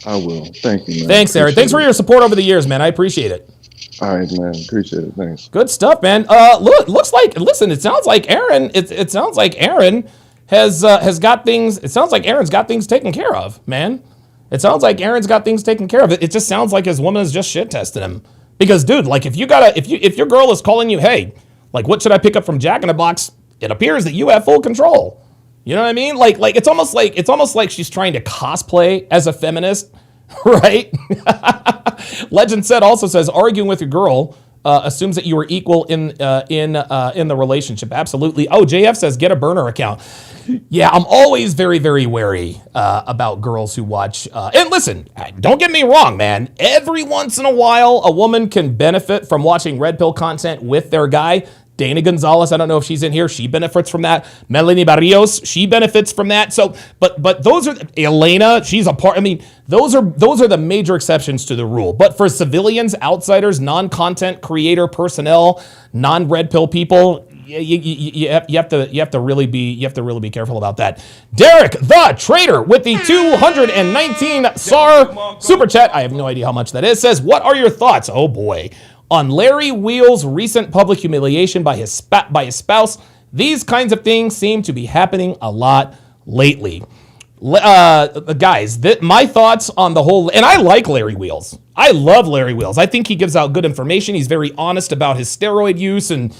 I will. Thank you, man. Thanks, Aaron. Thanks for your support over the years, man. I appreciate it. All right, man. Appreciate it. Thanks. Good stuff, man. It sounds like Aaron. It sounds like Aaron has got things. It sounds like Aaron's got things taken care of, man. It sounds like Aaron's got things taken care of. It just sounds like his woman is just shit testing him. Because, dude, like if your girl is calling you, hey, like what should I pick up from Jack in the Box? It appears that you have full control. You know what I mean? Like it's almost like she's trying to cosplay as a feminist, right? Legend also says arguing with your girl assumes that you are equal in the relationship. Absolutely. Oh, JF says get a burner account. Yeah, I'm always very, very wary about girls who watch. And listen, don't get me wrong, man. Every once in a while, a woman can benefit from watching red pill content with their guy. Dana Gonzalez, I don't know if she's in here. She benefits from that. Melanie Barrios, she benefits from that. So, but those are Elena. She's a part. I mean, those are the major exceptions to the rule. But for civilians, outsiders, non-content creator personnel, non-red pill people, you have to really be careful about that. Derek the Trader with the 219 SAR super chat. I have no idea how much that is. Says, what are your thoughts? Oh boy. On Larry Wheel's recent public humiliation by his spouse. These kinds of things seem to be happening a lot lately. Guys, my thoughts on the whole, and I like Larry Wheels. I love Larry Wheels. I think he gives out good information. He's very honest about his steroid use and,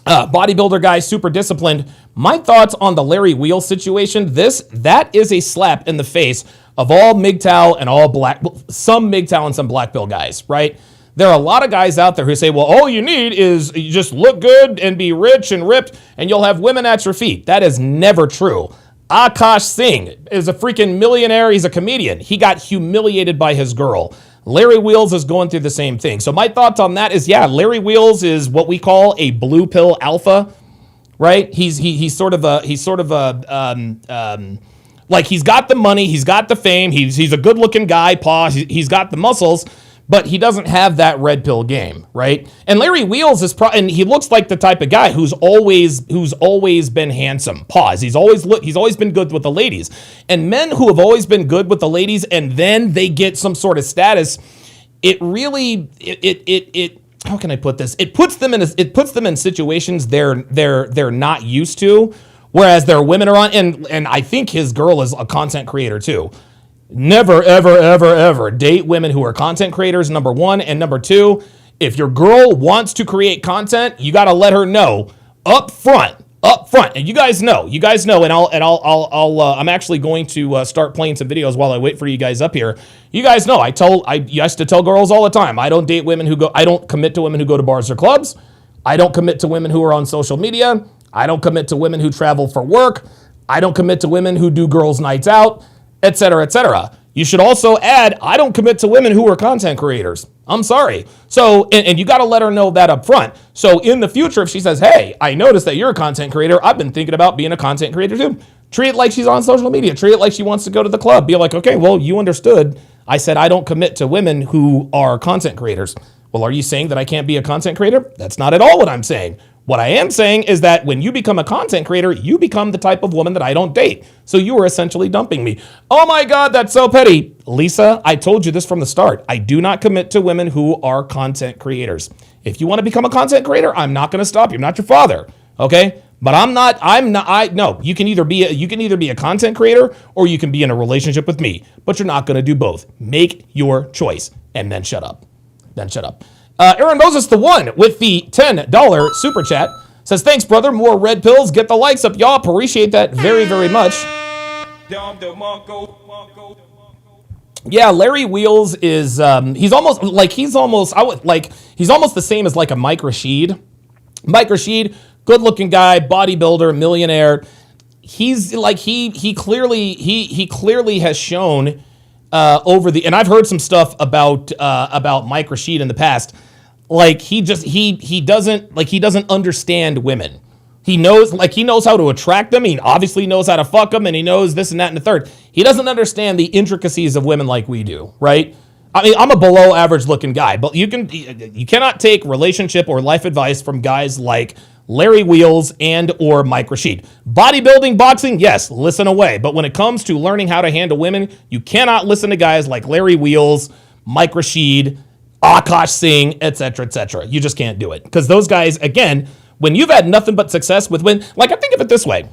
bodybuilder guy, super disciplined. My thoughts on the Larry Wheels situation, that is a slap in the face of all MGTOW and some MGTOW and some black pill guys, right? There are a lot of guys out there who say, well, all you need is you just look good and be rich and ripped and you'll have women at your feet. That is never true. Akash Singh is a freaking millionaire. He's a comedian. He got humiliated by his girl. Larry Wheels is going through the same thing. So my thoughts on that is, yeah, Larry Wheels is what we call a blue pill alpha, right? He's sort of like he's got the money, he's got the fame, he's a good looking guy, he's got the muscles, but he doesn't have that red pill game, right? And Larry Wheels and he looks like the type of guy who's always been handsome. He's always been good with the ladies. And men who have always been good with the ladies and then they get some sort of status, how can I put this? It puts them in situations they're not used to, whereas their women are on, and I think his girl is a content creator too. Never, ever, ever, ever date women who are content creators, number one. And number two, if your girl wants to create content, you got to let her know up front. And you guys know, and I'm actually going to start playing some videos while I wait for you guys up here. You guys know, I used to tell girls all the time, I don't commit to women who go to bars or clubs. I don't commit to women who are on social media. I don't commit to women who travel for work. I don't commit to women who do girls' nights out, etc., etc. You should also add, I don't commit to women who are content creators. I'm sorry. So, and you got to let her know that up front. So in the future, if she says, hey, I noticed that you're a content creator, I've been thinking about being a content creator too. Treat it like she's on social media. Treat it like she wants to go to the club. Be like, okay, well, you understood. I said I don't commit to women who are content creators. Well, are you saying that I can't be a content creator? That's not at all what I'm saying. What I am saying is that when you become a content creator, you become the type of woman that I don't date. So you are essentially dumping me. Oh my God, that's so petty. Lisa, I told you this from the start. I do not commit to women who are content creators. If you want to become a content creator, I'm not going to stop you. I'm not your father. Okay? But no, you can either be a content creator or you can be in a relationship with me, but you're not going to do both. Make your choice and then shut up. Aaron Moses, the one with the $10 super chat, says, thanks, brother. More red pills. Get the likes up, y'all. Appreciate that very, very much. Yeah, Larry Wheels is he's almost the same as like a Mike Rashid. Mike Rashid, good-looking guy, bodybuilder, millionaire. He's like he clearly has shown and I've heard some stuff about Mike Rashid in the past. Like he doesn't understand women. He knows how to attract them. He obviously knows how to fuck them, and he knows this and that and the third. He doesn't understand the intricacies of women like we do, right? I mean, I'm a below average looking guy, but you cannot take relationship or life advice from guys like Larry Wheels and or Mike Rashid. Bodybuilding, boxing, yes, listen away. But when it comes to learning how to handle women, you cannot listen to guys like Larry Wheels, Mike Rashid, Akash Singh, etc., etc. You just can't do it. Because those guys, again, when you've had nothing but success with women, like I think of it this way.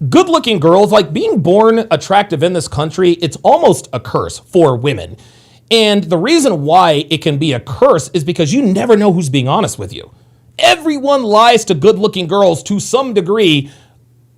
Good-looking girls, like being born attractive in this country, it's almost a curse for women. And the reason why it can be a curse is because you never know who's being honest with you. Everyone lies to good-looking girls to some degree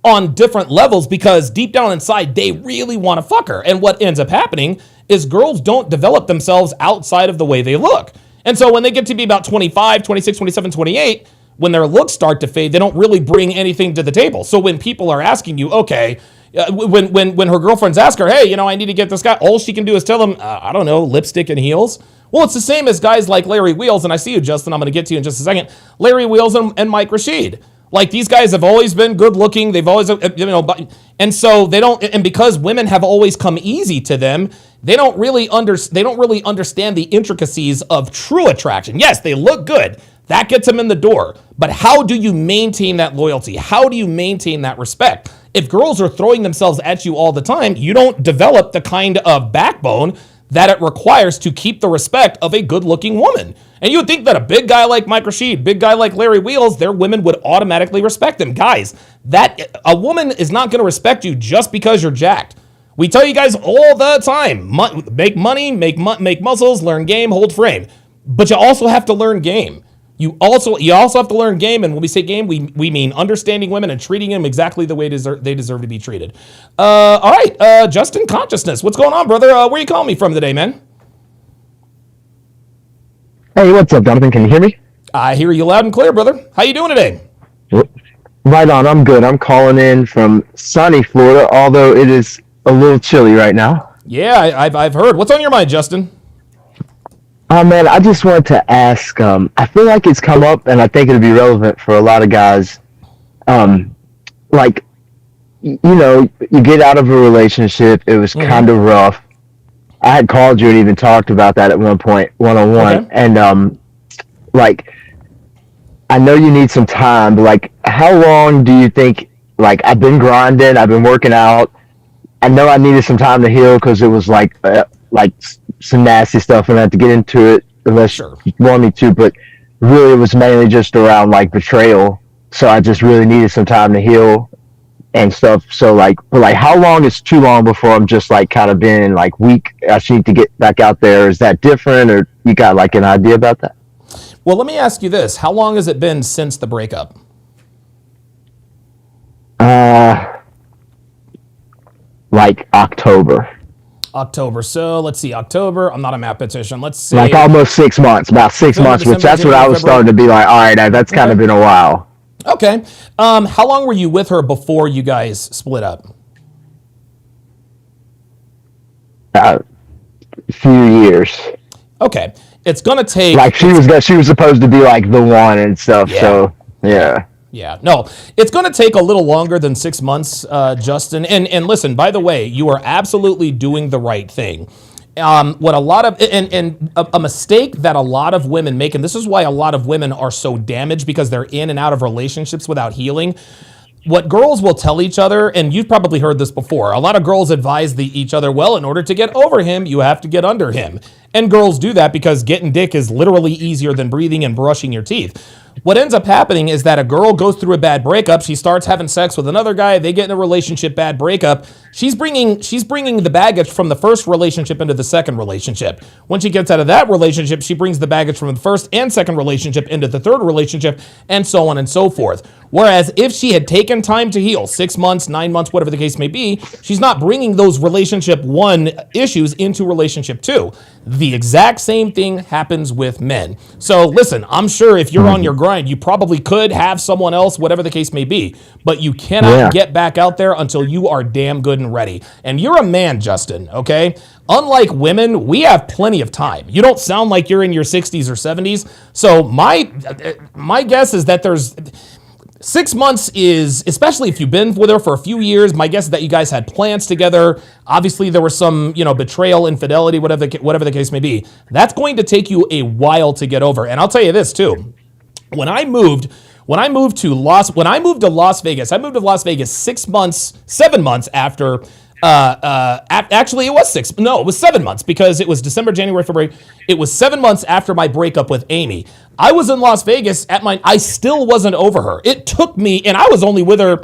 on different levels because deep down inside, they really want to fuck her. And what ends up happening is girls don't develop themselves outside of the way they look. And so when they get to be about 25, 26, 27, 28, when their looks start to fade, they don't really bring anything to the table. So when people are asking you, okay, when her girlfriends ask her, hey, I need to get this guy, all she can do is tell them, I don't know, lipstick and heels. Well, it's the same as guys like Larry Wheels, and I see you, Justin. I'm going to get to you in just a second. Larry Wheels and Mike Rashid. Like, these guys have always been good looking. They've always, and so they don't, and because women have always come easy to them, they don't really understand the intricacies of true attraction. Yes, they look good. That gets them in the door. But how do you maintain that loyalty? How do you maintain that respect? If girls are throwing themselves at you all the time, you don't develop the kind of backbone that it requires to keep the respect of a good-looking woman. And you would think that a big guy like Mike Rashid, big guy like Larry Wheels, their women would automatically respect them. Guys, that a woman is not going to respect you just because you're jacked. We tell you guys all the time, make money, make muscles, learn game, hold frame. But you also have to learn game. You also have to learn game, and when we say game, we mean understanding women and treating them exactly the way they deserve to be treated. All right, Justin Consciousness, what's going on, brother? Where you calling me from today, man? Hey, what's up, Jonathan? Can you hear me? I hear you loud and clear, brother. How you doing today? Right on, I'm good. I'm calling in from sunny Florida, although it is a little chilly right now. Yeah, I've heard. What's on your mind, Justin? Man, I just wanted to ask, I feel like it's come up, and I think it'll be relevant for a lot of guys. Like, you get out of a relationship, it was kind of rough. I had called you and even talked about that at one point, one-on-one. Okay. And, like, I know you need some time, but, like, how long do you think, like, I've been grinding, I've been working out. I know I needed some time to heal because it was, like some nasty stuff, and I had to get into it unless you want me to, but really it was mainly just around, like, betrayal. So I just really needed some time to heal and stuff. So, like, but, like, how long is too long before I'm just, like, kind of being, like, weak? I just need to get back out there. Is that different, or you got, like, an idea about that? Well, let me ask you this. How long has it been since the breakup? Like October. So let's see, October. I'm not a mathematician. Let's see. Like almost 6 months, about 6 months, which that's what I was starting to be like, all right, that's kind of been a while. Okay. How long were you with her before you guys split up? A few years. Okay. It's going to take... Like she was supposed to be like the one and stuff, so yeah. Yeah, no, it's going to take a little longer than 6 months, Justin. And listen, by the way, you are absolutely doing the right thing. What a lot of and a mistake that a lot of women make, and this is why a lot of women are so damaged because they're in and out of relationships without healing. What girls will tell each other, and you've probably heard this before, a lot of girls advise each other, well, in order to get over him, you have to get under him. And girls do that because getting dick is literally easier than breathing and brushing your teeth. What ends up happening is that a girl goes through a bad breakup, she starts having sex with another guy, they get in a relationship, bad breakup. She's bringing the baggage from the first relationship into the second relationship. When she gets out of that relationship, she brings the baggage from the first and second relationship into the third relationship, and so on and so forth. Whereas if she had taken time to heal, 6 months, 9 months, whatever the case may be, she's not bringing those relationship 1 issues into relationship 2. The exact same thing happens with men. So listen, I'm sure if you're on your grind, you probably could have someone else, whatever the case may be, but you cannot get back out there until you are damn good and ready. And you're a man, Justin, okay? Unlike women, we have plenty of time. You don't sound like you're in your 60s or 70s. So my guess is that there's 6 months is, especially if you've been with her for a few years, my guess is that you guys had plans together. Obviously, there was some, betrayal, infidelity, whatever the case may be. That's going to take you a while to get over. And I'll tell you this too. When I moved to Las Vegas, I moved to Las Vegas 7 months after. Actually, it was 6. No, it was 7 months because it was December, January, February. It was 7 months after my breakup with Amy. I was in Las Vegas I still wasn't over her. It took me, and I was only with her.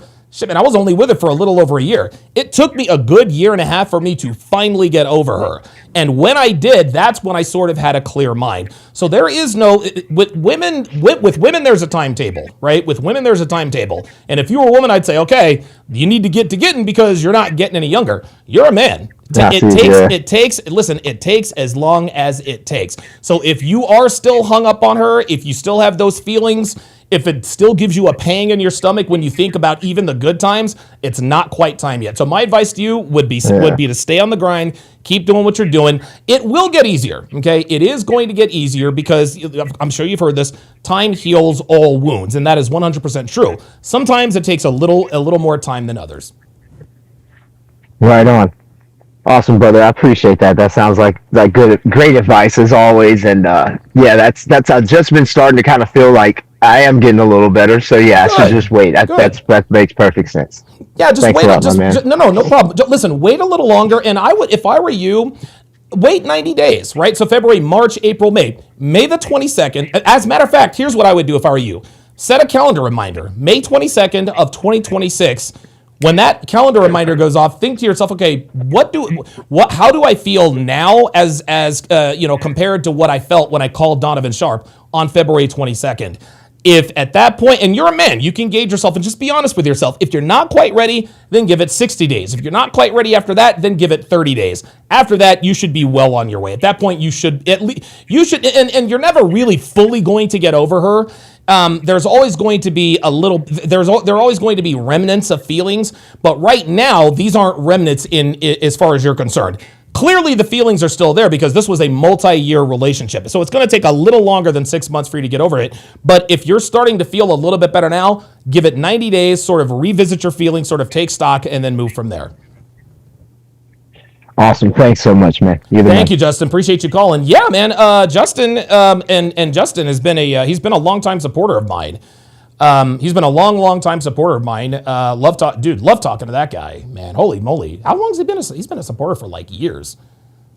I was only with her for a little over a year. It took me a good year and a half for me to finally get over her. And when I did, that's when I sort of had a clear mind. So there is with women, there's a timetable, right? With women, there's a timetable. And if you were a woman, I'd say, okay, you need to get to getting because you're not getting any younger. You're a man. It takes as long as it takes. So if you are still hung up on her, if you still have those feelings, if it still gives you a pang in your stomach when you think about even the good times, it's not quite time yet. So my advice to you would be to stay on the grind, keep doing what you're doing. It will get easier, okay? It is going to get easier because I'm sure you've heard this, time heals all wounds, and that is 100% true. Sometimes it takes a little more time than others. Right on. Awesome, brother. I appreciate that. That sounds like great advice as always. And that's I've just been starting to kind of feel like I am getting a little better. So yeah, so just wait. That makes perfect sense. Yeah, just Thanks wait. A lot, No problem. Listen, wait a little longer, and I would, if I were you, wait 90 days. Right? So February, March, April, May the 22nd. As a matter of fact, here's what I would do if I were you: set a calendar reminder, May 22nd of 2026. When that calendar reminder goes off, think to yourself, okay, how do I feel now as compared to what I felt when I called Donovan Sharp on February 22nd? If at that point, and you're a man, you can gauge yourself and just be honest with yourself. If you're not quite ready, then give it 60 days. If you're not quite ready after that, then give it 30 days. After that, you should be well on your way. At that point, and you're never really fully going to get over her. There's always going to be there are always going to be remnants of feelings, but right now, these aren't remnants as far as you're concerned. Clearly, the feelings are still there because this was a multi-year relationship. So it's going to take a little longer than 6 months for you to get over it. But if you're starting to feel a little bit better now, give it 90 days, sort of revisit your feelings, sort of take stock, and then move from there. Awesome. Thanks so much, man. Thank you, Justin. Appreciate you calling. Yeah, man. Justin and Justin has been he's been a longtime supporter of mine. He's been a long time supporter of mine. Love talking to that guy, man. Holy moly. How long has he been? He's been a supporter for like years.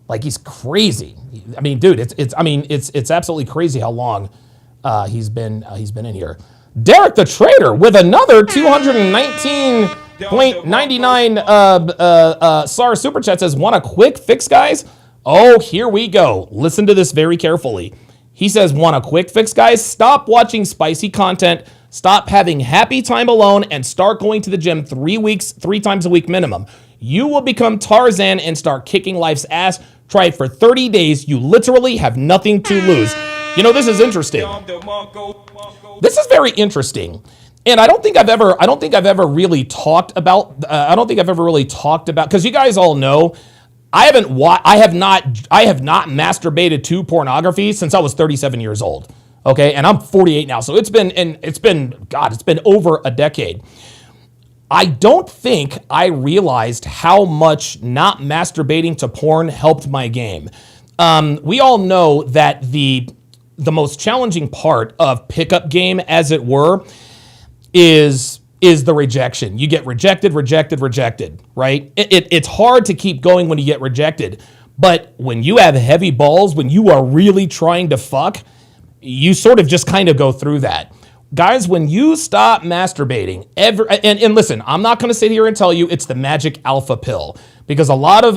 Like he's crazy. I mean, dude, it's absolutely crazy how long he's been in here. Derek the Trader with another 219.99 SAR super chat says, want a quick fix, guys? Oh, here we go. Listen to this very carefully. He says, want a quick fix, guys? Stop watching spicy content. Stop having happy time alone and start going to the gym 3 times a week minimum. You will become Tarzan and start kicking life's ass. Try it for 30 days. You literally have nothing to lose. You know, this is interesting. This is very interesting. And I don't think I've ever really talked about, because you guys all know, I have not masturbated to pornography since I was 37 years old. Okay, and I'm 48 now, so it's been over a decade. I don't think I realized how much not masturbating to porn helped my game. We all know that the most challenging part of pickup game, as it were, is the rejection. You get rejected, right? It's hard to keep going when you get rejected. But when you have heavy balls, when you are really trying to fuck, you sort of just kind of go through that. Guys, when you stop masturbating, and listen, I'm not going to sit here and tell you it's the magic alpha pill, because a lot of...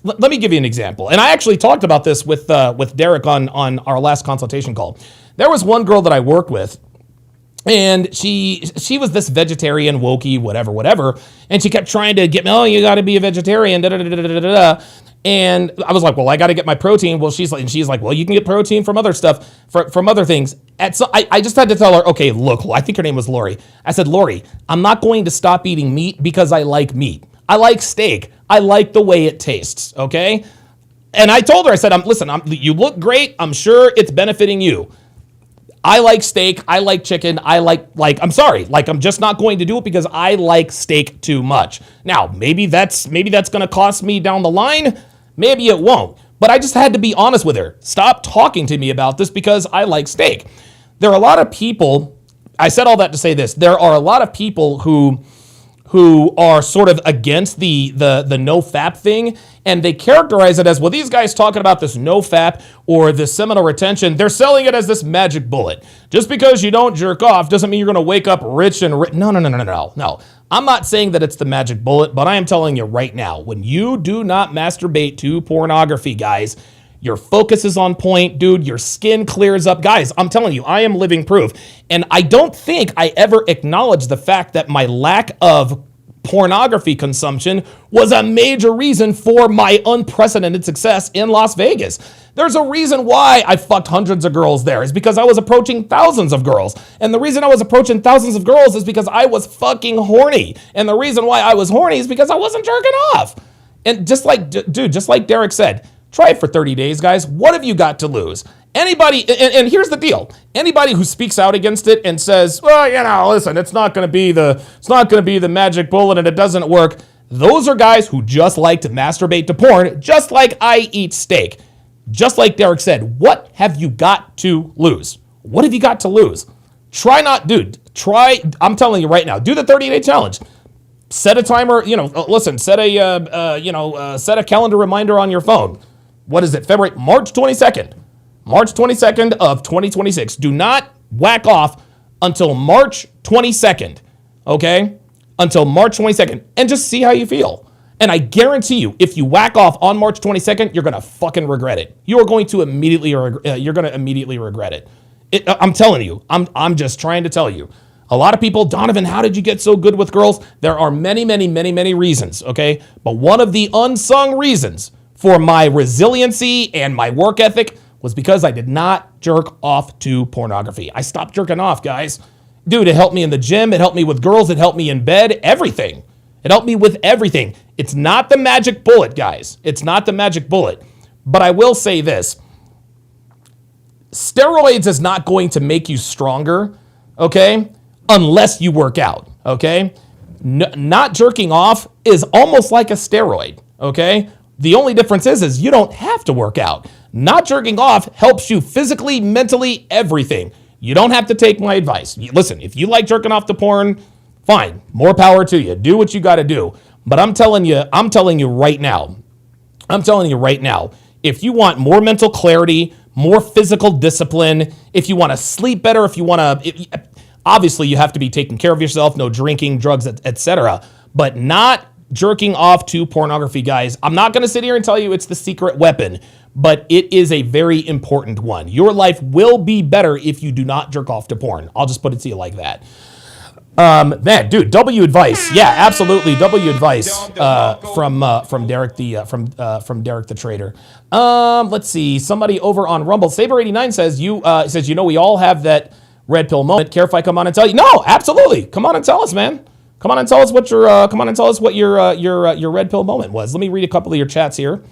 let me give you an example. And I actually talked about this with Derek on our last consultation call. There was one girl that I worked with, and she was this vegetarian, wokey, whatever, and she kept trying to get me, oh, you got to be a vegetarian, da-da-da-da-da-da-da. And I was like, well, I got to get my protein. Well, she's like, well, you can get protein from other stuff, from other things. And so I just had to tell her, okay, look, I think her name was Lori. I said, Lori, I'm not going to stop eating meat because I like meat. I like steak. I like the way it tastes, okay? And I told her, I said, listen, you look great. I'm sure it's benefiting you. I like steak. I like chicken. I'm sorry. I'm just not going to do it because I like steak too much. Now, maybe that's going to cost me down the line. Maybe it won't. But I just had to be honest with her. Stop talking to me about this because I like steak. There are a lot of people, I said all that to say this. There are a lot of people who are sort of against the no fap thing, and they characterize it as, well, these guys talking about this no fap or this seminal retention, they're selling it as this magic bullet. Just because you don't jerk off doesn't mean you're going to wake up rich and rich. No. I'm not saying that it's the magic bullet, but I am telling you right now, when you do not masturbate to pornography, guys, your focus is on point, dude. Your skin clears up. Guys, I'm telling you, I am living proof. And I don't think I ever acknowledged the fact that my lack of pornography consumption was a major reason for my unprecedented success in Las Vegas. There's a reason why I fucked hundreds of girls there. It's because I was approaching thousands of girls. And the reason I was approaching thousands of girls is because I was fucking horny. And the reason why I was horny is because I wasn't jerking off. And just like Derek said, try it for 30 days, guys. What have you got to lose? Anybody, and here's the deal. Anybody who speaks out against it and says, well, listen, it's not going to be the magic bullet and it doesn't work. Those are guys who just like to masturbate to porn, just like I eat steak. Just like Derek said, what have you got to lose? What have you got to lose? I'm telling you right now, do the 30-day challenge. Set a timer, set a calendar reminder on your phone. What is it? March 22nd of 2026. Do not whack off until March 22nd, okay? Until March 22nd, and just see how you feel. And I guarantee you, if you whack off on March 22nd, you're gonna fucking regret it. You are going to immediately regret it. I'm telling you. I'm just trying to tell you. A lot of people, Donovan, how did you get so good with girls? There are many, many, many, many reasons, okay? But one of the unsung reasons for my resiliency and my work ethic was because I did not jerk off to pornography. I stopped jerking off, guys. Dude, it helped me in the gym. It helped me with girls. It helped me in bed. Everything. It helped me with everything. It's not the magic bullet, guys. It's not the magic bullet. But I will say this. Steroids is not going to make you stronger, okay? Unless you work out, okay? Not jerking off is almost like a steroid, okay? The only difference is you don't have to work out. Not jerking off helps you physically, mentally, everything. You don't have to take my advice. Listen, if you like jerking off to porn, fine, more power to you. Do what you got to do. But I'm telling you right now, if you want more mental clarity, more physical discipline, if you want to sleep better, if you want to, obviously you have to be taking care of yourself, no drinking, drugs, etc. But not jerking off to pornography, guys. I'm not going to sit here and tell you it's the secret weapon, but it is a very important one. Your life will be better if you do not jerk off to porn. I'll just put it to you like that. Man, dude, W advice. Yeah, absolutely. W advice from Derek the Trader. Let's see. Somebody over on Rumble, Saber89 says, we all have that red pill moment. Care if I come on and tell you? No, absolutely. Come on and tell us, man. Come on and tell us what your red pill moment was. Let me read a couple of your chats here,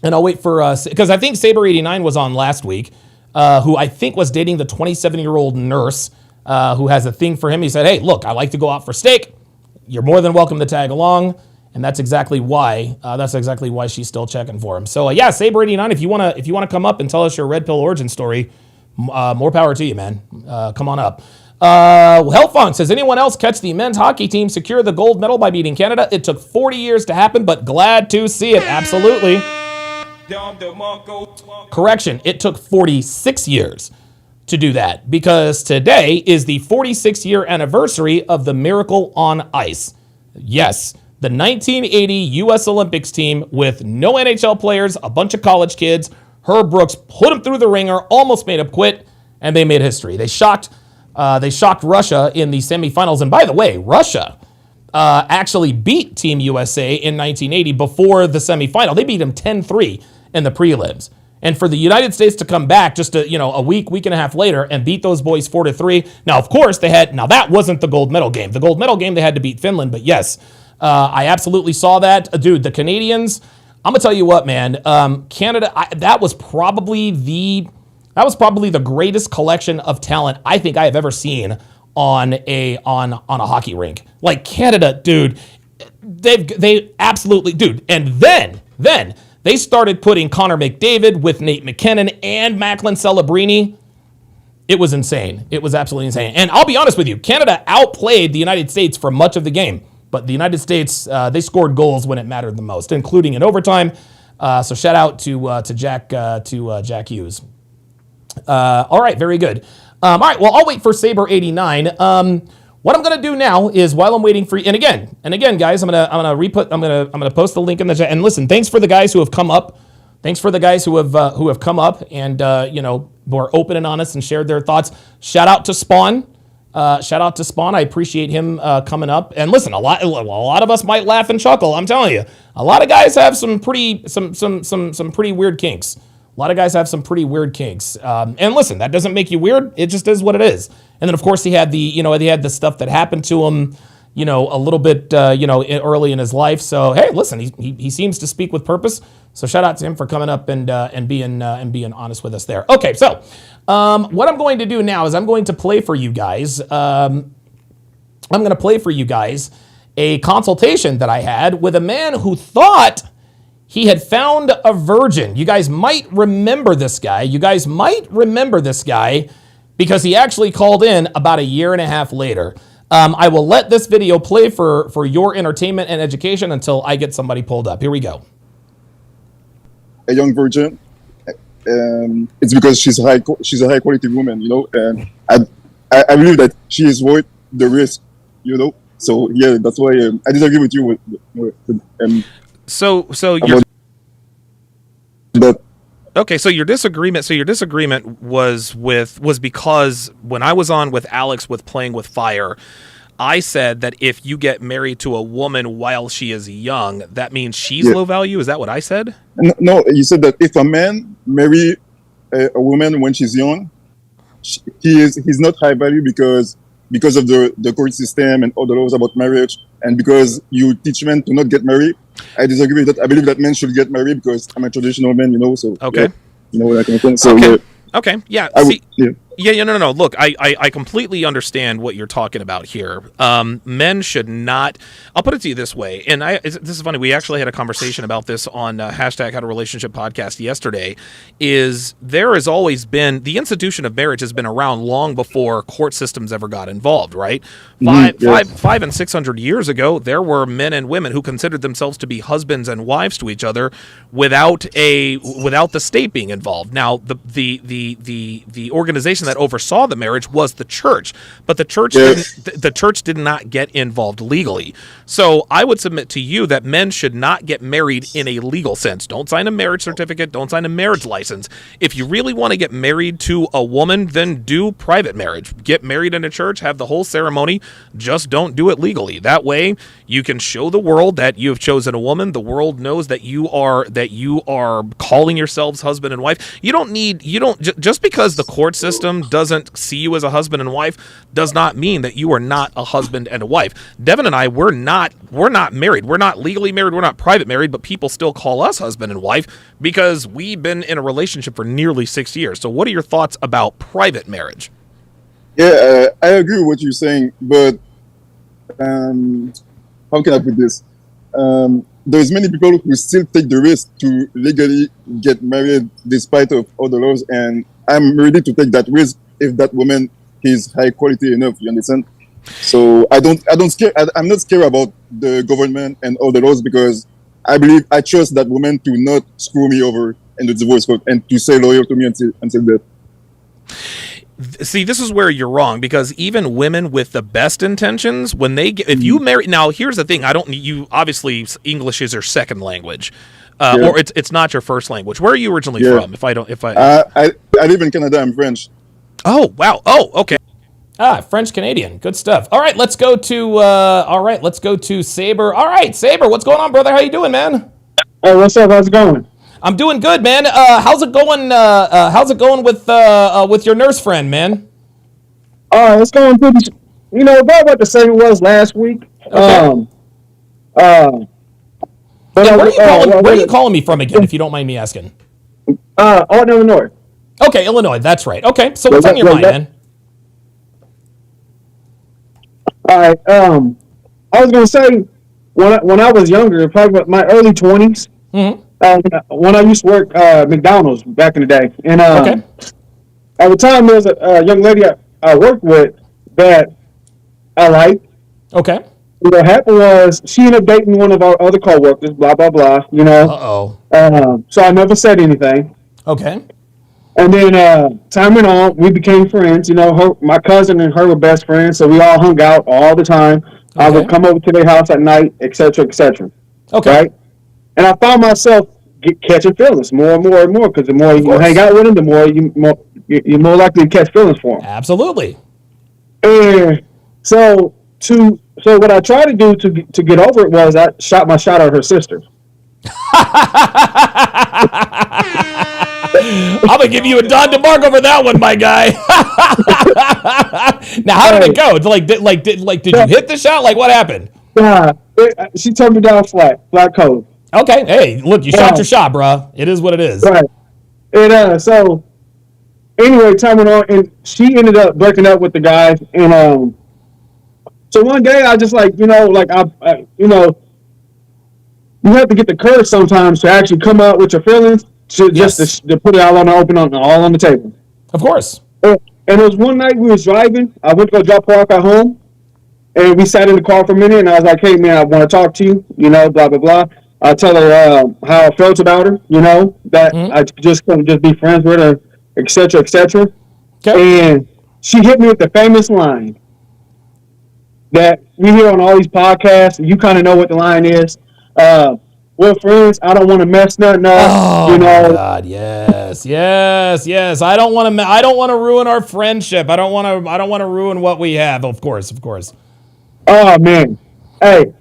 and I'll wait for because I think Saber89 was on last week. who I think was dating the 27-year-old nurse who has a thing for him. He said, hey, look, I like to go out for steak. You're more than welcome to tag along. And that's exactly why she's still checking for him. So yeah, Saber89, if you wanna come up and tell us your red pill origin story, more power to you, man. Come on up. Hellfunk says, anyone else catch the men's hockey team secure the gold medal by beating Canada? It took 40 years to happen, but glad to see it. Absolutely. Correction, it took 46 years to do that, because today is the 46-year anniversary of the Miracle on Ice. Yes, the 1980 U.S. Olympics team with no NHL players, a bunch of college kids. Herb Brooks put them through the ringer, almost made them quit, and they made history. They shocked Russia in the semifinals. And by the way, Russia actually beat Team USA in 1980 before the semifinal. They beat them 10-3 in the prelims. And for the United States to come back just a week and a half later and beat those boys 4-3. Now, of course, that wasn't the gold medal game. The gold medal game, they had to beat Finland. But yes, I absolutely saw that. Dude, the Canadians, I'm going to tell you what, man, Canada, that was probably the greatest collection of talent I think I have ever seen on a hockey rink. Like Canada, dude, they absolutely, dude. And then they started putting Connor McDavid with Nate McKinnon and Macklin Celebrini. It was insane. It was absolutely insane. And I'll be honest with you, Canada outplayed the United States for much of the game. But the United States, they scored goals when it mattered the most, including in overtime. So shout out to Jack Hughes. All right, very good. All right, well, I'll wait for Saber89. What I'm gonna do now is, while I'm waiting for, and again, guys, I'm gonna post the link in the chat. And listen, thanks for the guys who have come up. Thanks for the guys who have come up and were open and honest and shared their thoughts. Shout out to Spawn. I appreciate him coming up. And listen, a lot of us might laugh and chuckle. I'm telling you, a lot of guys have some pretty weird kinks. A lot of guys have some pretty weird kinks. And listen, that doesn't make you weird. It just is what it is. And then of course he had the stuff that happened to him, a little bit, early in his life. So hey, listen, he seems to speak with purpose. So shout out to him for coming up and being honest with us there. Okay, so what I'm going to do now is I'm going to play for you guys. I'm going to play for you guys a consultation that I had with a man who thought he had found a virgin. You guys might remember this guy. Because he actually called in about a year and a half later. I will let this video play for your entertainment and education until I get somebody pulled up. Here we go. A young virgin. It's because she's a high quality woman, and I believe that she is worth the risk, So yeah, that's why I disagree with you So you're that. Okay, so your disagreement was because when I was on with Alex with Playing with Fire, I said that if you get married to a woman while she is young, that means she's low value. Is that what I said? No, you said that if a man marry a woman when she's young, he's not high value because of the court system and all the laws about marriage, and because you teach men to not get married. I disagree with that. I believe that men should get married because I'm a traditional man, so okay. Yeah, that kind of thing. So okay. yeah. Okay, yeah. No. Look, I completely understand what you're talking about here. Men should not. I'll put it to you this way, and this is funny. We actually had a conversation about this on hashtag How to Relationship podcast yesterday. Is there has always been the institution of marriage has been around long before court systems ever got involved, right? Five and 600 years ago, there were men and women who considered themselves to be husbands and wives to each other without the state being involved. Now, the organization that oversaw the marriage was the church, but the church did not get involved legally. So I would submit to you that men should not get married in a legal sense. Don't sign a marriage certificate. Don't sign a marriage license. If you really want to get married to a woman, then do private marriage. Get married in a church, have the whole ceremony. Just don't do it legally. That way you can show the world that you have chosen a woman. The world knows that you are calling yourselves husband and wife. Just because the court system system doesn't see you as a husband and wife does not mean that you are not a husband and a wife. Devin and I, we're not married. We're not legally married. We're not private married, but people still call us husband and wife because we've been in a relationship for nearly 6 years. So what are your thoughts about private marriage? Yeah, I agree with what you're saying, but how can I put this? There's many people who still take the risk to legally get married despite of all the laws, and I'm ready to take that risk if that woman is high quality enough. You understand? So I'm not scared about the government and all the laws because I trust that woman to not screw me over in the divorce court and to stay loyal to me until death. See, this is where you're wrong because even women with the best intentions, when they get, if you marry, now here's the thing, you obviously English is your second language, or it's not your first language. Where are you originally from? I live in Canada. I'm French. Oh, wow. Oh, okay. French Canadian. Good stuff. All right, let's go to Saber. All right, Saber, what's going on, brother? How you doing, man? Hey, what's up? How's it going? I'm doing good, man. How's it going? How's it going with your nurse friend, man? It's going pretty. About the same it was last week. Okay. But where are you calling me from again, if you don't mind me asking? Alton, Illinois. Okay, Illinois. That's right. Okay, so what's on your mind, man? All right. I was gonna say when I was younger, probably my early 20s. Mm-hmm. When I used to work McDonald's back in the day, and okay. At the time there was a young lady I worked with that I liked. Okay. What happened was she ended up dating one of our other coworkers. Blah blah blah. So I never said anything. Okay. And then time went on. We became friends. My cousin and her were best friends, so we all hung out all the time. Okay. I would come over to their house at night, etc., etc. Okay. Right. And I found myself catching feelings more and more and more because the more you hang out with them, the more you're more likely to catch feelings for them. Absolutely. And so what I tried to do to get over it was I shot my shot at her sister. I'm gonna give you a Don DeMarco for that one, my guy. Now, how did it go? Did you hit the shot? Like, what happened? She turned me down flat code. Okay, hey, look, you shot your shot, bro. It is what it is. Right. And so anyway, time went on, and she ended up breaking up with the guy. And so one day I just I you have to get the courage sometimes to actually come out with your feelings, just to put it all on the open, all on the table. Of course. And it was one night we was driving. I went to go drop her off at home, and we sat in the car for a minute. And I was like, "Hey, man, I want to talk to you. Blah blah blah." I tell her how I felt about her. That I just couldn't just be friends with her, etc., etc. Okay. And she hit me with the famous line that we hear on all these podcasts. You kind of know what the line is. We're friends. I don't want to mess nothing up. Oh my God! Yes. I don't want to ruin our friendship. I don't want to ruin what we have. Of course. Oh man, hey,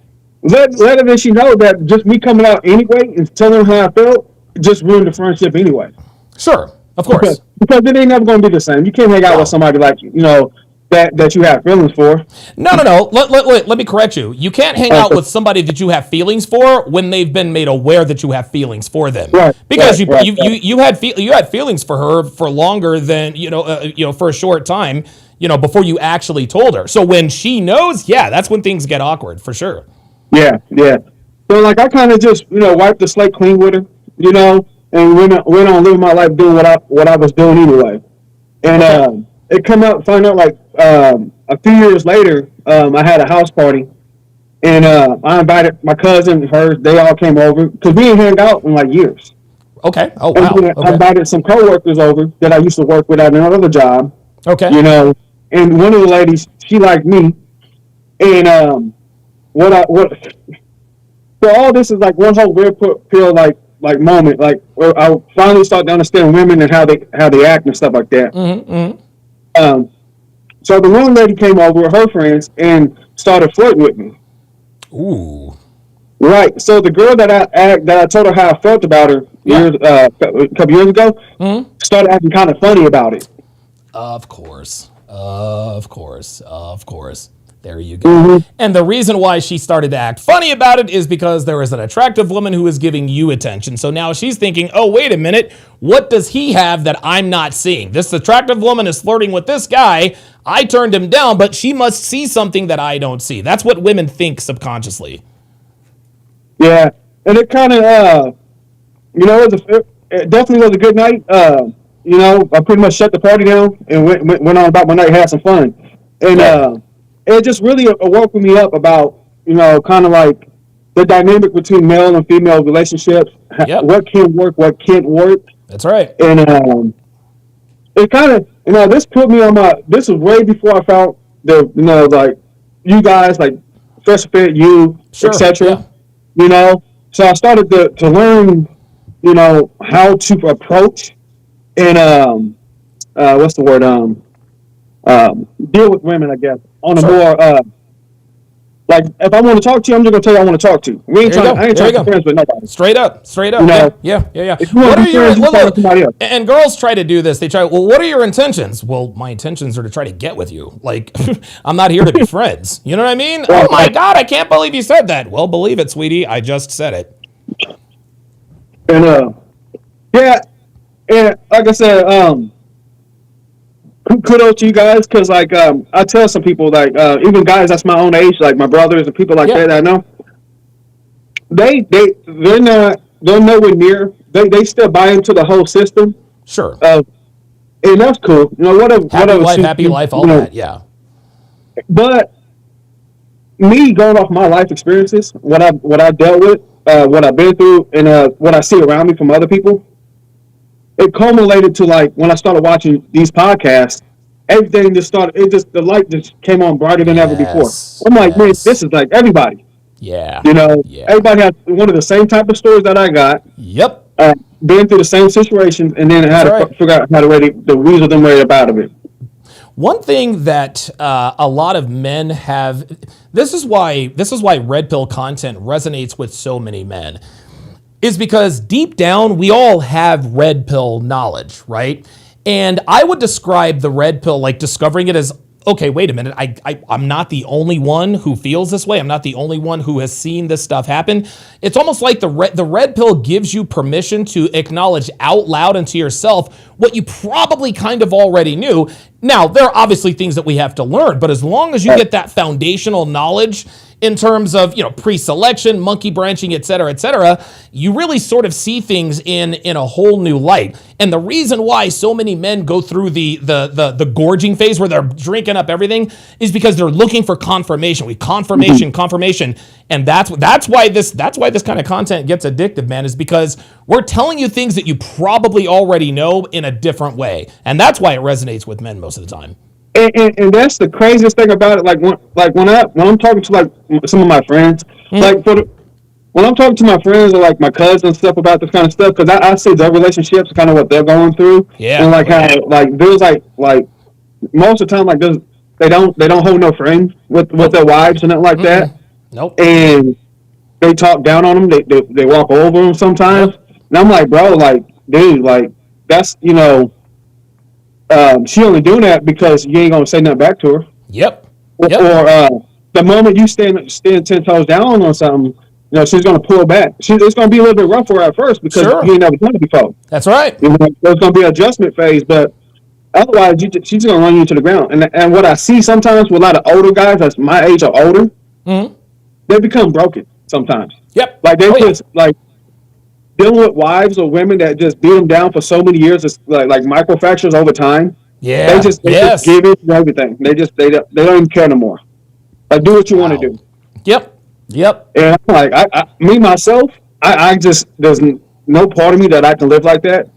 let her she know that just me coming out anyway and telling her how I felt just ruined the friendship anyway. Sure, of course. Because it ain't never going to be the same. You can't hang out with somebody like that you have feelings for. No. Let me correct you. You can't hang out with somebody that you have feelings for when they've been made aware that you have feelings for them. Right. Because you had feelings for her for longer than for a short time. Before you actually told her. So when she knows, that's when things get awkward for sure. Yeah. So I kind of just wiped the slate clean with her, and went on living my life doing what I was doing anyway. And it find out a few years later, I had a house party, and I invited my cousin, her, they all came over because we ain't hang out in years. Okay. Oh wow. And I invited some coworkers over that I used to work with at another job. Okay. And one of the ladies, she liked me, and so all this is one whole red pill moment, where I finally started to understand women and how they act and stuff like that. Mm-hmm. So the one lady came over with her friends and started flirting with me. Ooh. Right. So the girl that I told her how I felt about her a couple years ago started acting kind of funny about it. Of course. There you go. And the reason why she started to act funny about it is because there is an attractive woman who is giving you attention. So now she's thinking, oh, wait a minute. What does he have that I'm not seeing? This attractive woman is flirting with this guy. I turned him down, but she must see something that I don't see. That's what women think subconsciously. Yeah. And it kind of, it definitely was a good night. I pretty much shut the party down and went on about my night, had some fun. And it just really woke me up about, kind of like the dynamic between male and female relationships. Yep. What can work, what can't work. That's right. And it kind of, this put me on this was way before I found like you guys, like Fresh Fit, you, Sure, etc. yeah. So I started to learn, how to approach and what's the word? Deal with women, I guess, on a more like if I want to talk to you, I'm just gonna tell you I want to talk to you. I ain't trying to be friends with nobody. Straight up. Yeah. If you want to be friends, you find somebody else. And girls try to do this. They try, well, what are your intentions? Well, my intentions are to try to get with you. Like, I'm not here to be friends. You know what I mean? Oh my God, I can't believe you said that. Well, believe it, sweetie. I just said it. And yeah, and like I said, kudos to you guys, because like I tell some people, like even guys that's my own age, like my brothers and people like that I know, they're nowhere near. They still buy into the whole system. Sure. And that's cool. Happy life, all that. Yeah. But me going off my life experiences, what I've dealt with, what I've been through, and what I see around me from other people, it culminated to like when I started watching these podcasts, everything just started. The light just came on brighter than ever before. I'm like, man, this is like everybody. Yeah. Everybody has one of the same type of stories that I got. Yep. Been through the same situations, and then had to figure out how to weasel them way up out of it. One thing that a lot of men have, this is why red pill content resonates with so many men, is because deep down we all have red pill knowledge, right? And I would describe the red pill, like discovering it as, okay, wait a minute, I'm not the only one who feels this way. I'm not the only one who has seen this stuff happen. It's almost like the red pill gives you permission to acknowledge out loud and to yourself what you probably kind of already knew. Now, there are obviously things that we have to learn, but as long as you get that foundational knowledge in terms of, pre-selection, monkey branching, et cetera, you really sort of see things in a whole new light. And the reason why so many men go through the gorging phase where they're drinking up everything is because they're looking for confirmation. Confirmation. And that's why this kind of content gets addictive, man, is because we're telling you things that you probably already know in a different way. And that's why it resonates with men most of the time. And that's the craziest thing about it. When I'm talking to like some of my friends, when I'm talking to my friends or like my cousins and stuff about this kind of stuff, because I see their relationships, kind of what they're going through, and like how like there's like most of the time like they don't hold no friends with their wives and nothing like that. Nope. And they talk down on them. They walk over them sometimes, and I'm like, bro, like dude, like that's she only doing that because you ain't gonna say nothing back to her. Yep. Or the moment you stand 10 toes down on something, she's gonna pull back. It's gonna be a little bit rough for her at first because you ain't never done it before. That's right. There's gonna be an adjustment phase, but otherwise she's gonna run you to the ground. And what I see sometimes with a lot of older guys that's my age or older, they become broken sometimes. Yep. Like they like dealing with wives or women that just beat them down for so many years, it's like microfractures over time. Yeah. They just give it everything. They don't even care no more. Like do what you want to do. Yep. And I'm like, me myself, I just there's no part of me that I can live like that.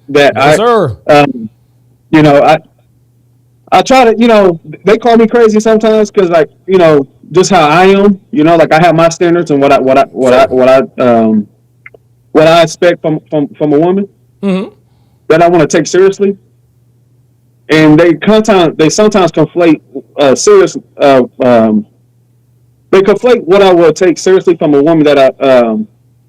I try to, they call me crazy sometimes because like, just how I am, like I have my standards and what I expect from a woman that I want to take seriously, and they sometimes conflate they conflate what I will take seriously from a woman that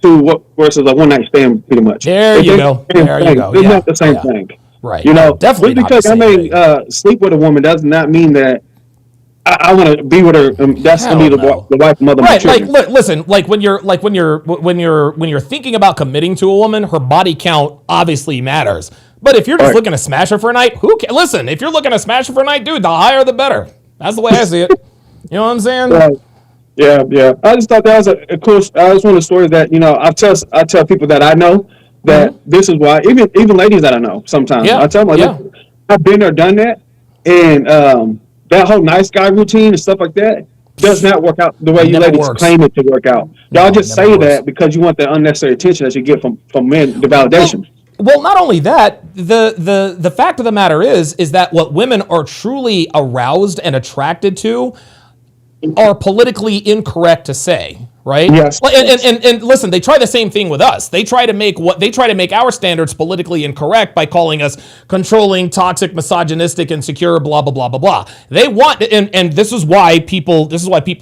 to what versus a one night stand, pretty much. There you go. They're not the same thing. Right. You know, Definitely just not the because I same may thing. sleep with a woman does not mean that I want to be with her. That's gonna be Hell no. the wife, mother, of my Right, like children. listen, like when you're thinking about committing to a woman, her body count obviously matters. But if you're just Right. looking to smash her for a night, listen, if you're looking to smash her for a night, dude, the higher the better. That's the way I see it. You know what I'm saying? Right. Yeah, yeah. I just thought that was a cool. That was one of the stories that I tell people that I know that this is why even ladies that I know sometimes Yeah, I tell them like, yeah. "Look, I've been there, done that, and that whole nice guy routine and stuff like that does not work out the way you Never ladies works. claim it to work out. No, Y'all it just never say works. that because you want the unnecessary attention that you get from men, the Well, validation. well, not only that, the fact of the matter is that what women are truly aroused and attracted to are politically incorrect to say, right? Yes. Well, and listen, they try the same thing with us. They try to make our standards politically incorrect by calling us controlling, toxic, misogynistic, insecure, blah blah blah blah blah. They want, and this is why people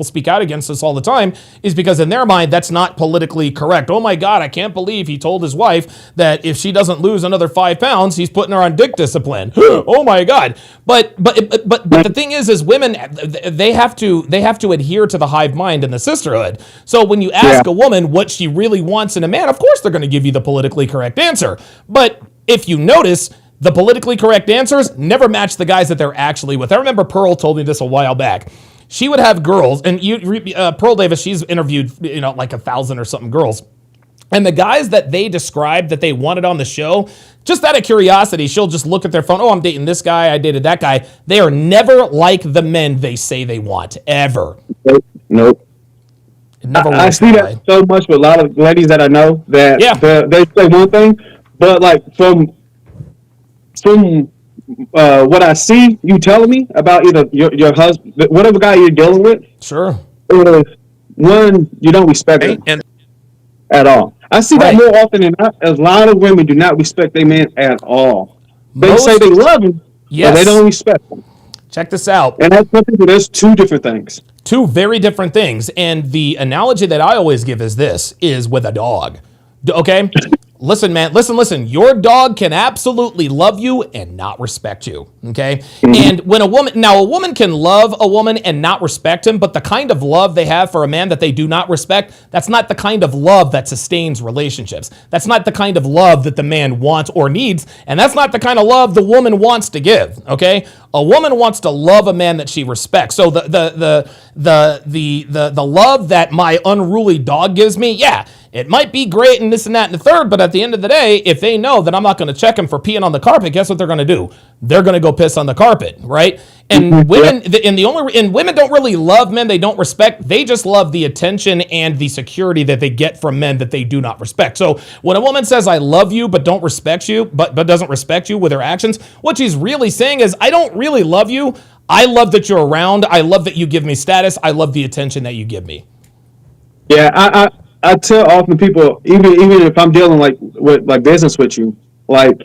speak out against us all the time, is because in their mind that's not politically correct. Oh my God, I can't believe he told his wife that if she doesn't lose another 5 pounds, he's putting her on dick discipline. Oh my God. But the thing is women, they have to adhere to the hive mind and the sisterhood. So when you ask a woman what she really wants in a man, of course they're going to give you the politically correct answer. But if you notice, the politically correct answers never match the guys that they're actually with. I remember Pearl told me this a while back. She would have girls, and Pearl Davis, she's interviewed like 1,000 or something girls. And the guys that they described that they wanted on the show, just out of curiosity, she'll just look at their phone. Oh, I'm dating this guy. I dated that guy. They are never like the men they say they want, ever. Nope. It never works. I see that so much with a lot of ladies that I know that they say one thing, but like from what I see you telling me about either your husband, whatever guy you're dealing with, Sure. is one, you don't respect him at all. I see that more often than not. A lot of women do not respect their man at all. They say they love him, but they don't respect him. Check this out. And that's something. There's two different things. Two very different things. And the analogy that I always give is this, is with a dog. Okay? Listen, man, listen. Your dog can absolutely love you and not respect you. Okay? And when a woman can love a woman and not respect him, but the kind of love they have for a man that they do not respect, that's not the kind of love that sustains relationships. That's not the kind of love that the man wants or needs, and that's not the kind of love the woman wants to give. Okay? A woman wants to love a man that she respects. So the love that my unruly dog gives me, yeah, it might be great and this and that and the third, but at the end of the day, if they know that I'm not going to check him for peeing on the carpet, guess what they're going to do? They're going to go piss on the carpet, right? And women, women don't really love men they don't respect. They just love the attention and the security that they get from men that they do not respect. So when a woman says, "I love you," but don't respect you, but doesn't respect you with her actions, what she's really saying is, "I don't really love you. I love that you're around. I love that you give me status. I love the attention that you give me." Yeah, I tell often people, even if I'm dealing with business with you, like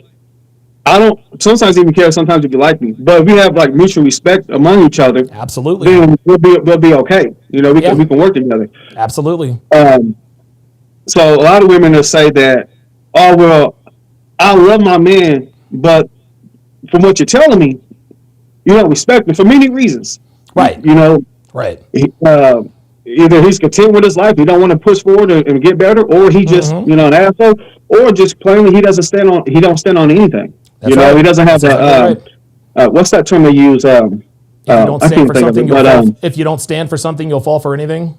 I don't sometimes even care sometimes if you like me, but if we have like mutual respect among each other, absolutely, then we'll be okay. We can work together. Absolutely. So a lot of women will say that, oh well, I love my man, but from what you're telling me, you don't respect him for many reasons. Right. Right. Either he's content with his life, he don't want to push forward and get better, or he just an asshole, or just plainly he don't stand on anything. That's right. He doesn't have what's that term they use? If you don't stand for something, you'll fall for anything.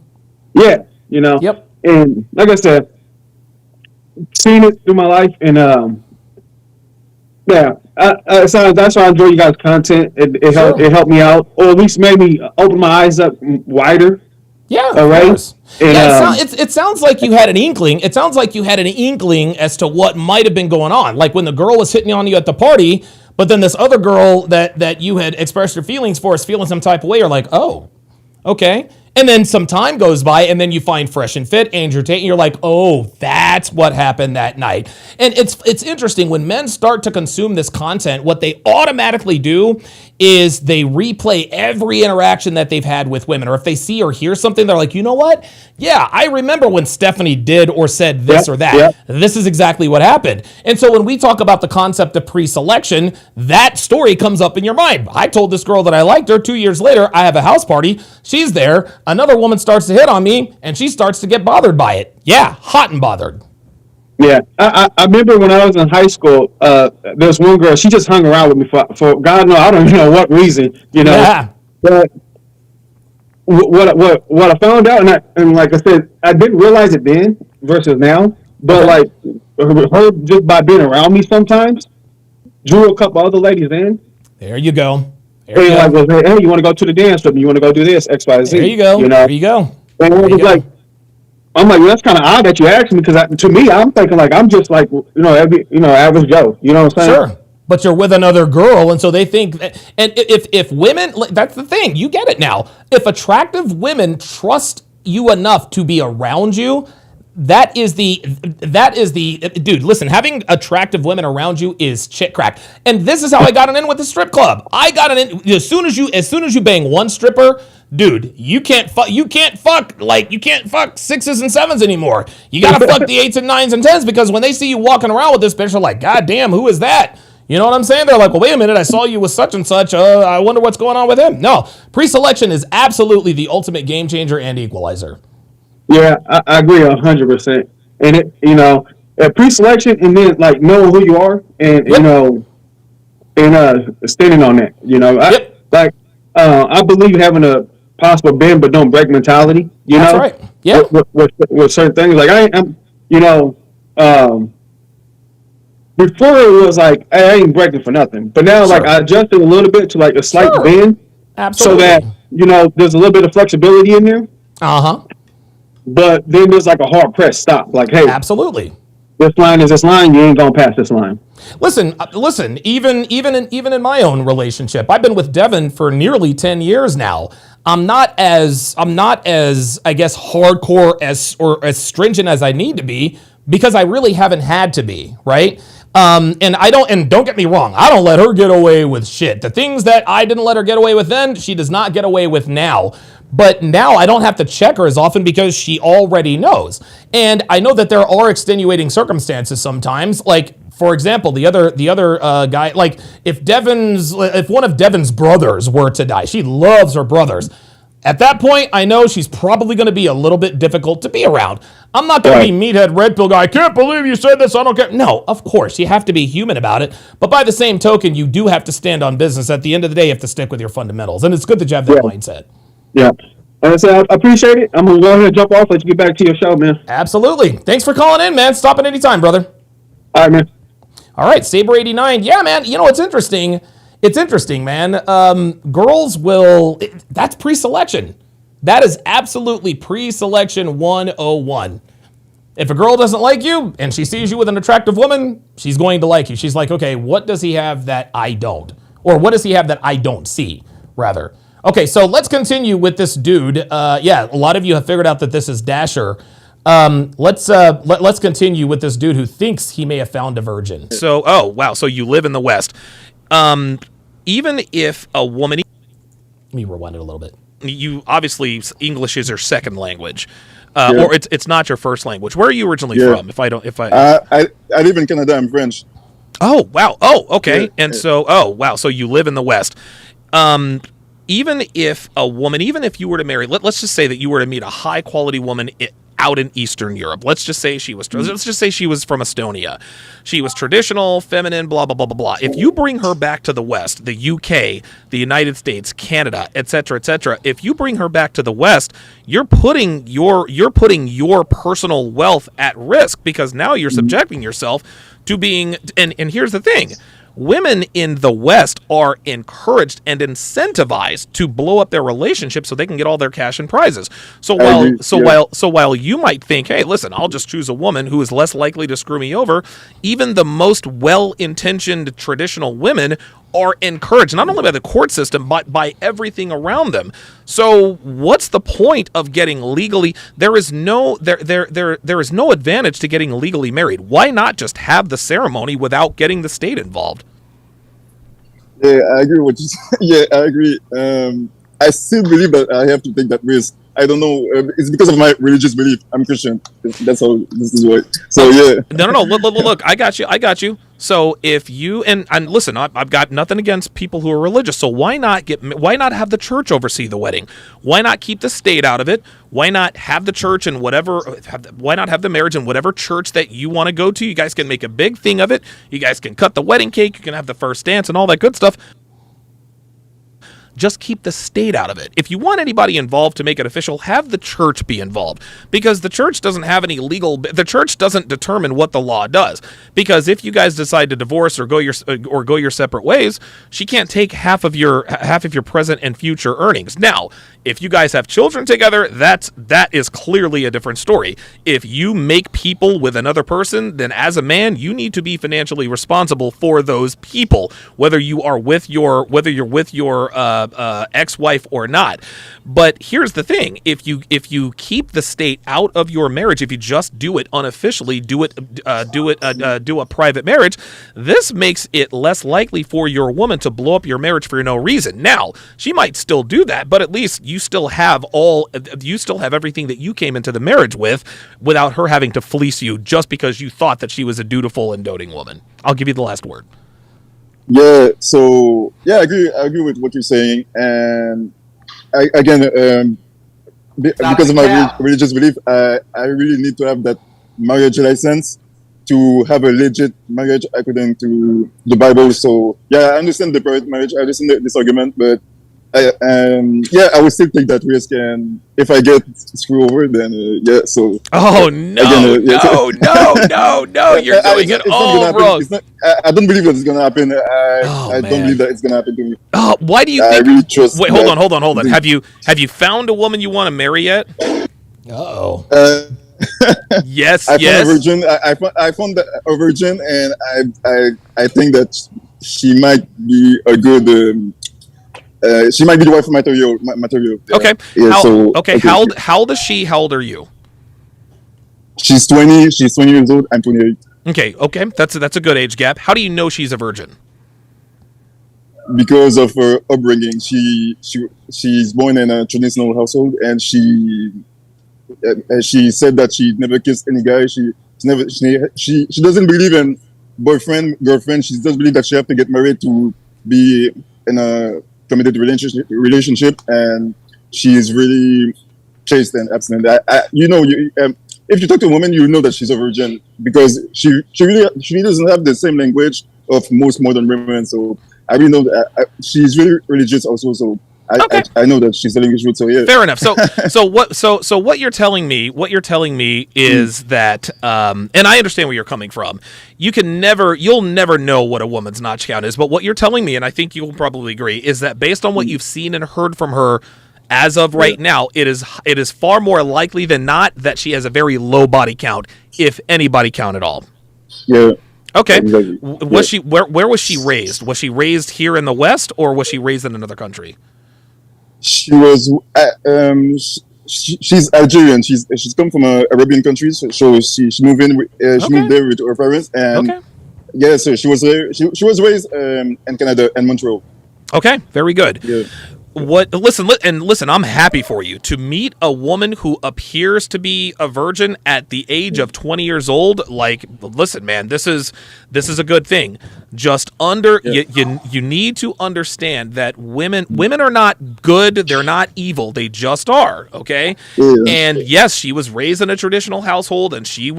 Yeah, Yep. And like I said, seen it through my life, and so that's why I enjoy you guys' content. It helped me out, or at least made me open my eyes up wider. Yeah, all right. And, it sounds like you had an inkling. It sounds like you had an inkling as to what might have been going on. Like when the girl was hitting on you at the party, but then this other girl that you had expressed your feelings for is feeling some type of way. You're like, oh, okay. And then some time goes by, and then you find Fresh and Fit, Andrew Tate, and you're like, oh, that's what happened that night. And it's interesting, when men start to consume this content, what they automatically do is they replay every interaction that they've had with women. Or if they see or hear something, they're like, you know what? Yeah, I remember when Stephanie did or said this or that. This is exactly what happened. And so when we talk about the concept of pre-selection, that story comes up in your mind. I told this girl that I liked her. 2 years later, I have a house party. She's there. Another woman starts to hit on me, and she starts to get bothered by it. Yeah, hot and bothered. Yeah, I remember when I was in high school, there's one girl, she just hung around with me for God knows, I don't even know what reason, you know. Yeah. But what I found out, and like I said, I didn't realize it then versus now, but like her just by being around me sometimes drew a couple other ladies in. There you go. Like, well, hey, you want to go to the dance with me? You want to go do this, X, Y, Z? There you go. You know? There you go. And it was like, I'm like, well, that's kind of odd that you asked me because to me, I'm thinking like I'm just like average Joe. You know what I'm saying? Sure, but you're with another girl, and so they think. And if women, that's the thing. You get it now. If attractive women trust you enough to be around you, that is the dude. Listen, having attractive women around you is chit crack. And this is how I got it in with the strip club. I got it in as soon as you bang one stripper. Dude, you can't fuck 6s and 7s anymore. You gotta fuck the 8s and 9s and 10s because when they see you walking around with this bitch, they're like, God damn, who is that? You know what I'm saying? They're like, well, wait a minute, I saw you with such and such. I wonder what's going on with him. No, pre-selection is absolutely the ultimate game changer and equalizer. Yeah, I agree 100%. And at pre-selection and then like knowing who you are and standing on that. I believe having a possible bend but don't break mentality. That's right. Yeah. With certain things, like before it was like I ain't breaking for nothing, but now like I adjusted a little bit to like a slight bend, absolutely, so that there's a little bit of flexibility in there. But then there's like a hard press stop. Like, hey, absolutely, this line is this line. You ain't gonna pass this line. Listen. Even in my own relationship, I've been with Devin for nearly 10 years now. I'm not as I guess hardcore as stringent as I need to be because I really haven't had to be, right? And don't get me wrong, I don't let her get away with shit. The things that I didn't let her get away with then, she does not get away with now. But now I don't have to check her as often because she already knows. And I know that there are extenuating circumstances sometimes. Like, for example, the other guy, like if one of Devin's brothers were to die, she loves her brothers. At that point, I know she's probably going to be a little bit difficult to be around. I'm not going to be meathead red pill guy. I can't believe you said this. I don't care. No, of course, you have to be human about it. But by the same token, you do have to stand on business. At the end of the day, you have to stick with your fundamentals. And it's good that you have that mindset. Yeah. Like I said, I appreciate it. I'm going to go ahead and jump off. Let you get back to your show, man. Absolutely. Thanks for calling in, man. Stop at any time, brother. All right, man. All right, Saber89. Yeah, man. You know, it's interesting. It's interesting, man. Girls will... That's pre-selection. That is absolutely pre-selection 101. If a girl doesn't like you and she sees you with an attractive woman, she's going to like you. She's like, okay, what does he have that I don't? Or what does he have that I don't see, rather? Okay, so let's continue with this dude. A lot of you have figured out that this is Dasher. Let's continue with this dude who thinks he may have found a virgin. So you live in the West. Even if a woman... Let me rewind it a little bit. You obviously, English is your second language. Or it's not your first language. Where are you originally from? I live in Canada. I'm French. Oh, wow. Oh, okay. So you live in the West. Even if you were to marry, let's just say that you were to meet a high quality woman out in Eastern Europe. Let's just say she was from Estonia. She was traditional, feminine, blah, blah, blah, blah, blah. If you bring her back to the West, the UK, the United States, Canada, etc., etc., if you bring her back to the West, you're putting your personal wealth at risk because now you're subjecting yourself to being, and here's the thing. Women in the West are encouraged and incentivized to blow up their relationship so they can get all their cash and prizes. So while you might think, hey, listen, I'll just choose a woman who is less likely to screw me over, even the most well-intentioned traditional women are encouraged not only by the court system but by everything around them. So what's the point of getting legally? There is no advantage to getting legally married. Why not just have the ceremony without getting the state involved? Yeah, I agree with you. Yeah, I agree. I still believe that I have to take that risk. I don't know. It's because of my religious belief. I'm Christian. That's how this is why. So yeah, No. Look, I got you. I got you. So if you and listen, I've got nothing against people who are religious. So why not have the church oversee the wedding? Why not keep the state out of it? Why not have the church and whatever? Why not have the marriage in whatever church that you want to go to? You guys can make a big thing of it. You guys can cut the wedding cake. You can have the first dance and all that good stuff. Just keep the state out of it. If you want anybody involved to make it official, have the church be involved, because the church doesn't have any legal. The church doesn't determine what the law does. Because if you guys decide to divorce or go your separate ways, she can't take half of your present and future earnings. Now, if you guys have children together, that is clearly a different story. If you make people with another person, then as a man, you need to be financially responsible for those people, whether you're with your ex-wife or not. But here's the thing: if you keep the state out of your marriage, if you just do it unofficially, do a private marriage, this makes it less likely for your woman to blow up your marriage for no reason. Now, she might still do that, but at least you still have everything that you came into the marriage with, without her having to fleece you just because you thought that she was a dutiful and doting woman. I'll give you the last word. yeah. So yeah, I agree with what you're saying. And because of my religious belief, I really need to have that marriage license to have a legit marriage according to the Bible. So yeah, I understand the private marriage. I understand this argument, but I will still take that risk. And if I get screwed over, then yeah. So no, you're doing it all wrong. I don't believe that it's gonna happen. I don't believe that it's gonna happen to me. Why do you think? I really trust. Wait, hold on. Have you found a woman you want to marry yet? Oh. Yes. I found a virgin. I found a virgin, and I think that she might be a good. She might be the wife of material. Okay. Yeah, How old is she? How old are you? She's 20. She's 20 years old. I'm 28. Okay. That's a good age gap. How do you know she's a virgin? Because of her upbringing, she's born in a traditional household, and she said that she never kissed any guy. She doesn't believe in boyfriend, girlfriend. She does believe that she have to get married to be in a committed relationship, and she is really chaste and abstinent. If you talk to a woman, you know that she's a virgin, because she really doesn't have the same language of most modern women. So I really know that she's really religious also. So I know that she's telling the truth. So yeah. Fair enough. So what you're telling me is that, and I understand where you're coming from. You'll never know what a woman's notch count is. But what you're telling me, and I think you'll probably agree, is that based on what you've seen and heard from her as of right now, it is far more likely than not that she has a very low body count, if any body count at all. Yeah. Okay. Exactly. Was she where was she raised? Was she raised here in the West, or was she raised in another country? She was. She's Algerian. She's come from Arabian countries. So she moved in. She moved there with her parents, and yeah. So she was raised in Canada and Montreal. Okay, very good. Yeah. Listen, I'm happy for you to meet a woman who appears to be a virgin at the age of 20 years old. Like, listen, man, this is a good thing. Just you need to understand that women are not good, they're not evil, they just are, okay? Yeah. And yes, she was raised in a traditional household, and she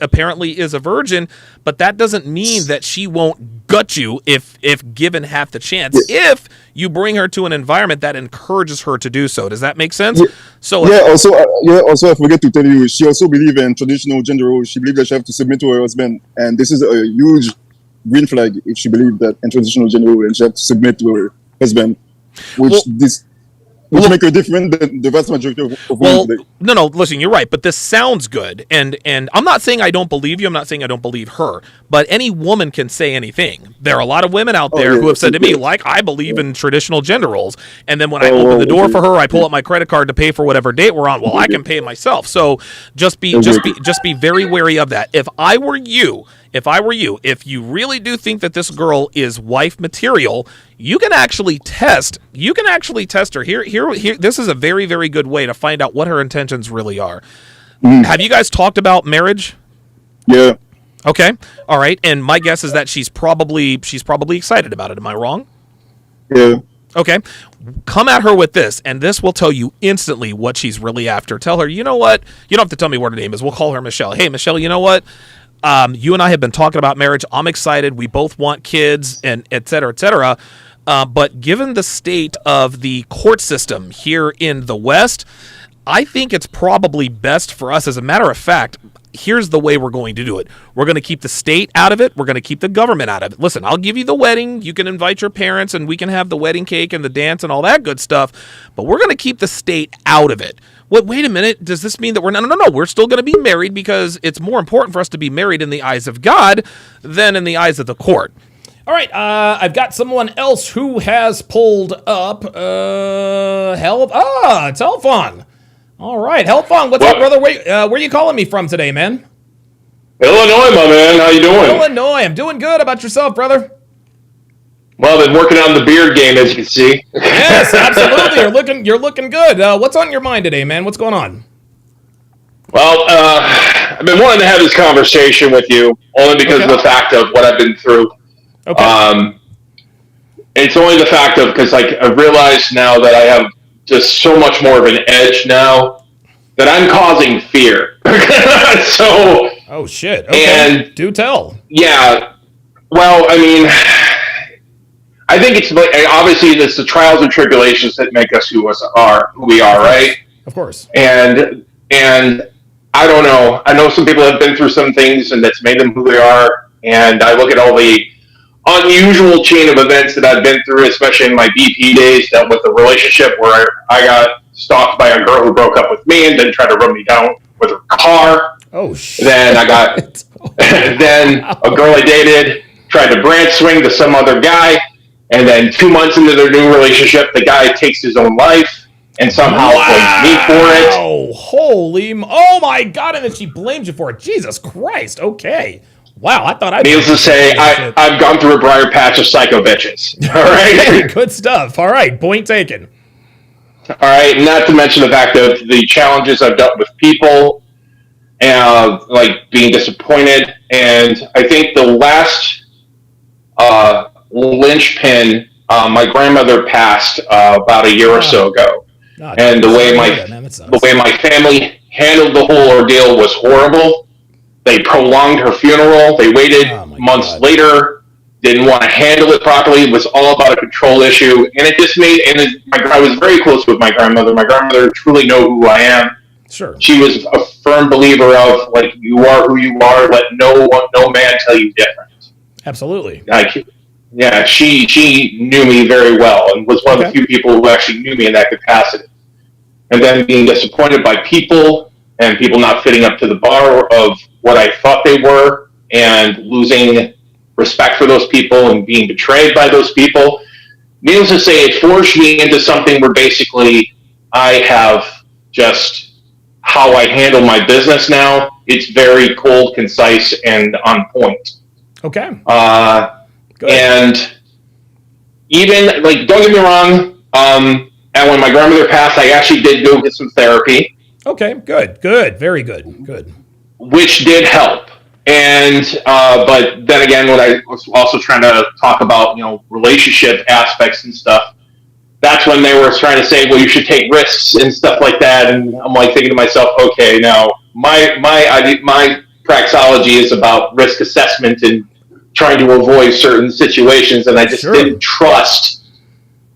apparently is a virgin, but that doesn't mean that she won't gut you if given half the chance. If you bring her to an environment that encourages her to do so. Does that make sense? Yeah. So Also, I forget to tell you, she also believes in traditional gender roles. She believes that she have to submit to her husband, and this is a huge green flag if she believes that in traditional gender role and she have to submit to her husband, which make her different than the vast majority of women today. No, listen, you're right, but this sounds good, and I'm not saying I don't believe you, I'm not saying I don't believe her, but any woman can say anything. There are a lot of women out there who have said to me, like, I believe in traditional gender roles, and then when I open the door for her, I pull up my credit card to pay for whatever date we're on. Well, I can pay myself, so just be very wary of that. If I were you, if I were you, if you really do think that this girl is wife material, you can actually test her. Here, this is a very, very good way to find out what her intentions really are. Have you guys talked about marriage? Yeah. Okay. All right. And my guess is that she's probably excited about it. Am I wrong? Yeah. Okay. Come at her with this, and this will tell you instantly what she's really after. Tell her, you know what? You don't have to tell me what her name is. We'll call her Michelle. Hey, Michelle, you know what? You and I have been talking about marriage. I'm excited. We both want kids, and et cetera, et cetera. But given the state of the court system here in the West, I think it's probably best for us. As a matter of fact, here's the way we're going to do it. We're going to keep the state out of it. We're going to keep the government out of it. Listen, I'll give you the wedding. You can invite your parents, and we can have the wedding cake and the dance and all that good stuff. But we're going to keep the state out of it. Wait a minute. Does this mean that we're not? No. We're still going to be married because it's more important for us to be married in the eyes of God than in the eyes of the court. All right, I've got someone else who has pulled up. It's Helfon. All right, Helfon, what's up, brother? Where are you calling me from today, man? Illinois, my man. How you doing? Illinois. I'm doing good. How about yourself, brother? Well, I've been working on the beard game, as you can see. Yes, absolutely. You're looking good. What's on your mind today, man? What's going on? Well, I've been wanting to have this conversation with you only because of the fact of what I've been through. Okay. It's only the fact of because I've realized now that I have just so much more of an edge now that I'm causing fear. So. Oh shit! Okay. And do tell. Yeah. Well, I mean, I think it's like obviously it's the trials and tribulations that make us who we are, right? Of course. And I don't know. I know some people have been through some things, and that's made them who they are. And I look at all the unusual chain of events that I've been through, especially in my BP days, that with a relationship where I got stalked by a girl who broke up with me and then tried to run me down with her car. Oh shit! Then I got then a girl I dated tried to branch swing to some other guy, and then 2 months into their new relationship, the guy takes his own life and somehow blames me for it. Oh my god! And then she blames you for it. Jesus Christ! Okay. Wow, I thought I'd... Needless to say, I've gone through a briar patch of psycho bitches. All right? Good stuff. All right, point taken. All right, not to mention the fact of the challenges I've dealt with people, and like being disappointed. And I think the last linchpin, my grandmother passed about a year or so ago. And the way my family handled the whole ordeal was horrible. They prolonged her funeral. They waited months later, didn't want to handle it properly. It was all about a control issue. And it just made, I was very close with my grandmother. My grandmother truly knew who I am. Sure. She was a firm believer of, like, you are who you are. Let no man tell you different. Absolutely. Yeah, she knew me very well and was one of the few people who actually knew me in that capacity. And then being disappointed by people and people not fitting up to the bar of what I thought they were, and losing respect for those people and being betrayed by those people. Needless to say, it forged me into something where basically I have just how I handle my business now. It's very cold, concise, and on point. Okay. Good. And even, like, don't get me wrong, and when my grandmother passed, I actually did go get some therapy. Okay, good, very good. Which did help. And, but then again, when I was also trying to talk about, relationship aspects and stuff, that's when they were trying to say, well, you should take risks and stuff like that. And I'm like thinking to myself, okay, now my praxology is about risk assessment and trying to avoid certain situations. And I just didn't trust,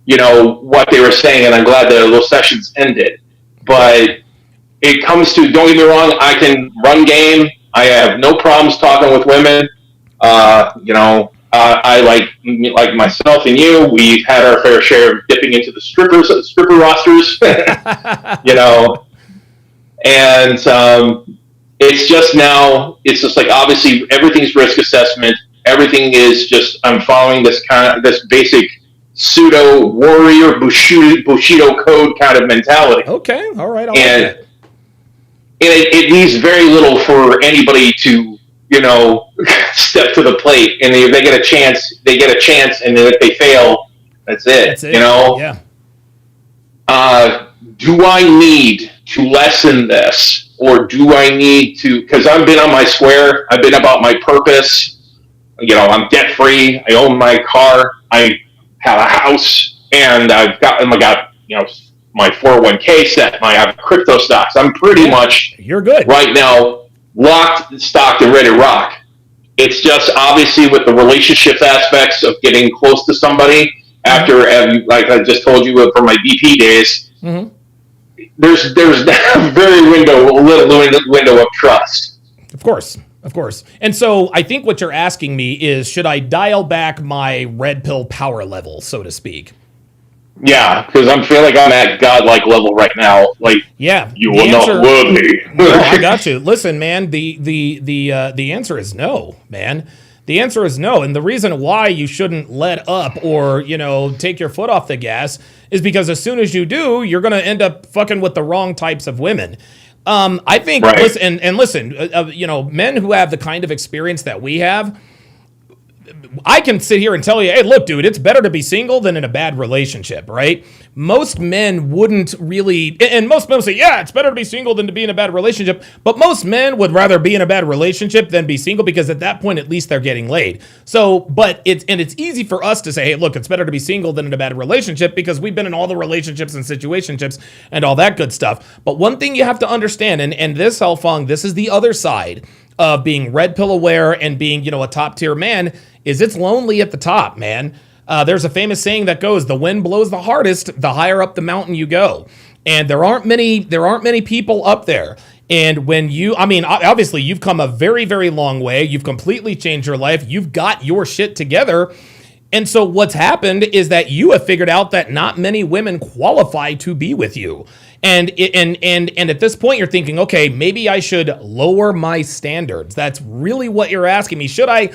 what they were saying. And I'm glad that those sessions ended. But it comes to, don't get me wrong, I can run game. I have no problems talking with women. I like myself and you, we've had our fair share of dipping into the stripper rosters, and it's just now, it's just like, obviously everything's risk assessment. Everything is just, I'm following this basic pseudo warrior Bushido code kind of mentality. Okay. All right. And it leaves very little for anybody to step to the plate, and if they get a chance, they get a chance, and then if they fail, that's it. That's it. Yeah. Do I need to lessen this, or do I need to? Because I've been on my square. I've been about my purpose. I'm debt free. I own my car. I have a house, and I got my 401k set. I have crypto stocks. I'm pretty much you're good right now, locked, stocked, and ready to rock. It's just obviously with the relationships aspects of getting close to somebody after, like I just told you from my BP days. Mm-hmm. There's a very little window of trust. Of course. And so I think what you're asking me is, should I dial back my red pill power level, so to speak? Yeah, because I feel like I'm at godlike level right now. Like, you are not worthy. No, I got you. Listen, man. The answer is no, man. The answer is no, and the reason why you shouldn't let up or take your foot off the gas is because as soon as you do, you're going to end up fucking with the wrong types of women. I think. Right. Listen, men who have the kind of experience that we have. I can sit here and tell you, hey, look, dude, it's better to be single than in a bad relationship, right? Most men wouldn't really, and most men say, yeah, it's better to be single than to be in a bad relationship, but most men would rather be in a bad relationship than be single because at that point, at least they're getting laid. So, but it's easy for us to say, hey, look, it's better to be single than in a bad relationship because we've been in all the relationships and situationships and all that good stuff. But one thing you have to understand, and this, Hellfong, this is the other side of being red pill aware and being, a top tier man, is it's lonely at the top, man. There's a famous saying that goes, the wind blows the hardest, the higher up the mountain you go. And there aren't many people up there. And when obviously you've come a very, very long way. You've completely changed your life. You've got your shit together. And so what's happened is that you have figured out that not many women qualify to be with you. And at this point you're thinking, okay, maybe I should lower my standards. That's really what you're asking me. Should I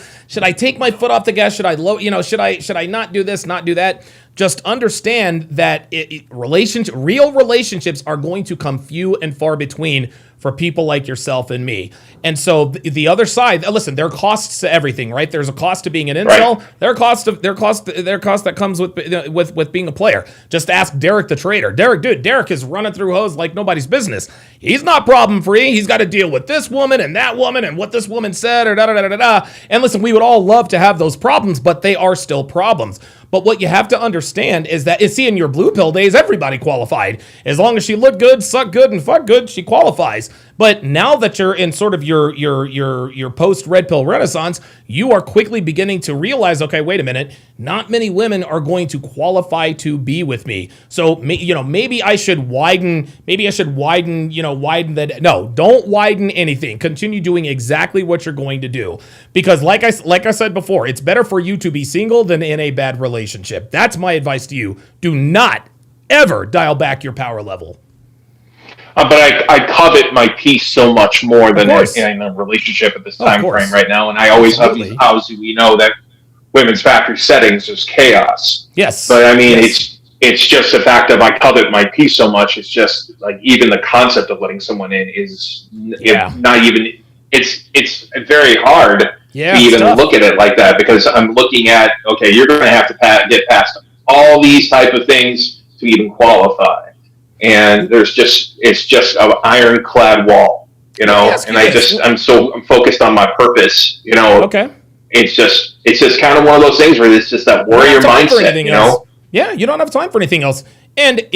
take my foot off the gas? Should I not do this, not do that? Just understand that real relationships are going to come few and far between for people like yourself and me. And so the other side, listen, there are costs to everything, right? There's a cost to being an incel. Right. There are cost that comes with being a player. Just ask Derek the trader. Derek is running through hoes like nobody's business. He's not problem free. He's got to deal with this woman and that woman and what this woman said or da. And listen, we would all love to have those problems, but they are still problems. But what you have to understand is that, in your blue pill days, everybody qualified. As long as she looked good, sucked good, and fucked good, she qualifies. But now that you're in sort of your post red pill renaissance, you are quickly beginning to realize, okay, wait a minute, not many women are going to qualify to be with me. So maybe I should widen. That. No, don't widen anything. Continue doing exactly what you're going to do, because like I said before, it's better for you to be single than in a bad relationship. That's my advice to you. Do not ever dial back your power level. But I covet my peace so much more than in a relationship at this time frame right now. And I always have these houses. We know that women's factory settings is chaos. Yes. But I mean, it's just the fact of I covet my peace so much. It's just like even the concept of letting someone in is not even. It's very hard to even look at it like that, because I'm looking at, okay, you're going to have to get past all these type of things to even qualify. And it's just an ironclad wall, and I'm focused on my purpose, Okay. It's just kind of one of those things where it's just that warrior mindset, Yeah, you don't have time for anything else. And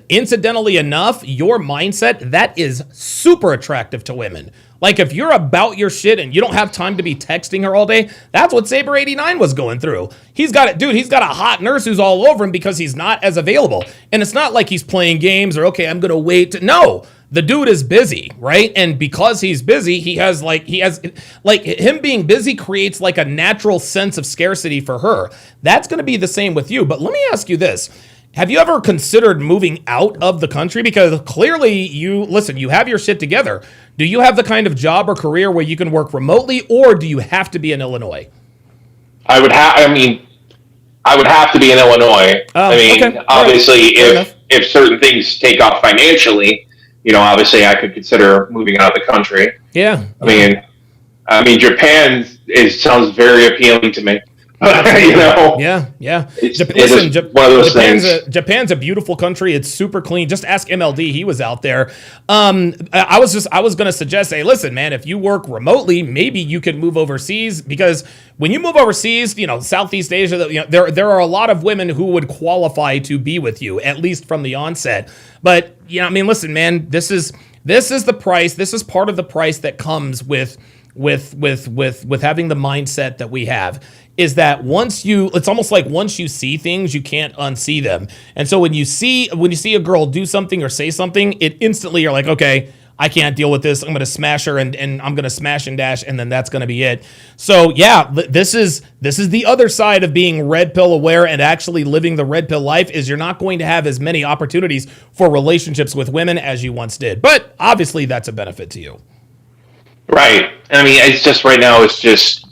incidentally enough, your mindset, that is super attractive to women. Like, if you're about your shit and you don't have time to be texting her all day, that's what Saber89 was going through. He's got a hot nurse who's all over him because he's not as available. And it's not like he's playing games or, okay, I'm going to wait. No, the dude is busy, right? And because he's busy, him being busy creates like a natural sense of scarcity for her. That's going to be the same with you. But let me ask you this. Have you ever considered moving out of the country? Because clearly you have your shit together. Do you have the kind of job or career where you can work remotely, or do you have to be in Illinois? I would have to be in Illinois. Okay. Obviously, if certain things take off financially, obviously I could consider moving out of the country. Yeah. I mean, I mean, Japan sounds very appealing to me. You know, Yeah. Listen, one of those things. Japan's a beautiful country. It's super clean. Just ask MLD. He was out there. I was going to suggest, hey, listen, man, if you work remotely, maybe you could move overseas, because when you move overseas, Southeast Asia, there are a lot of women who would qualify to be with you, at least from the onset. But I mean, listen, man, this is the price. This is part of the price that comes with having the mindset that we have, is that it's almost like once you see things, you can't unsee them. And so when you see a girl do something or say something, it instantly you're like, okay, I can't deal with this. I'm going to smash her and I'm going to smash and dash, and then that's going to be it. So yeah, this is the other side of being red pill aware and actually living the red pill life, is you're not going to have as many opportunities for relationships with women as you once did. But obviously that's a benefit to you. Right. I mean, it's just right now, it's just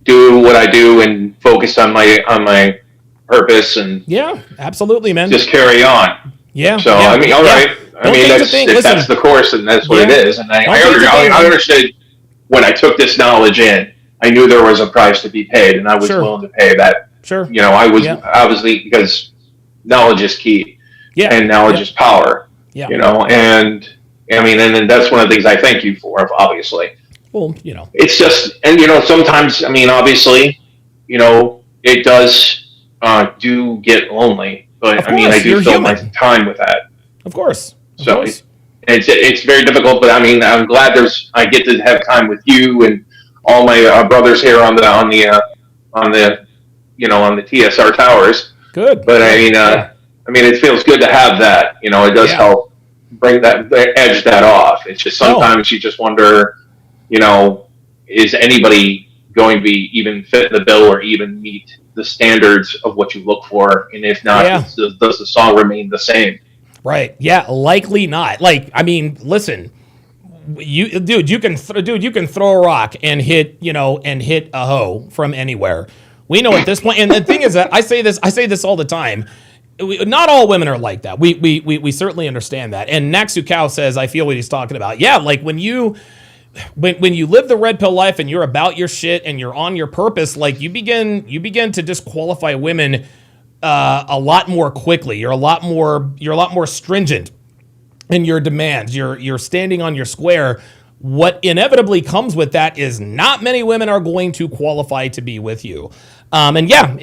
do what I do and focus on my purpose, and yeah, absolutely, man. Just carry on. Yeah. So yeah, I mean, all right. I mean, that's the course, and that's what it is. And I understood when I took this knowledge in, I knew there was a price to be paid, and I was willing to pay that. Sure. I was obviously, because knowledge is key. Yeah. And knowledge is power. Yeah. And I mean, and that's one of the things I thank you for, obviously. Well, it's just, and sometimes, I mean, obviously, it does do get lonely, but I mean, I do fill my time with that. Of course. So it's very difficult, but I mean, I'm glad I get to have time with you and all my brothers here on the TSR towers. Good. But I mean, it feels good to have that. It does help bring edge that off. It's just sometimes you just wonder, is anybody going to be even fit the bill or even meet the standards of what you look for? And if not, does the song remain the same? Right. Yeah. Likely not. Like, I mean, listen, you can throw a rock and hit a hoe from anywhere. We know at this point, and the thing is that I say this all the time. Not all women are like that. We certainly understand that. And Naxukao says, I feel what he's talking about. Yeah. Like when you live the red pill life and you're about your shit and you're on your purpose, like you begin to disqualify women a lot more quickly. You're a lot more stringent in your demands. You're standing on your square. What inevitably comes with that is not many women are going to qualify to be with you. And yeah,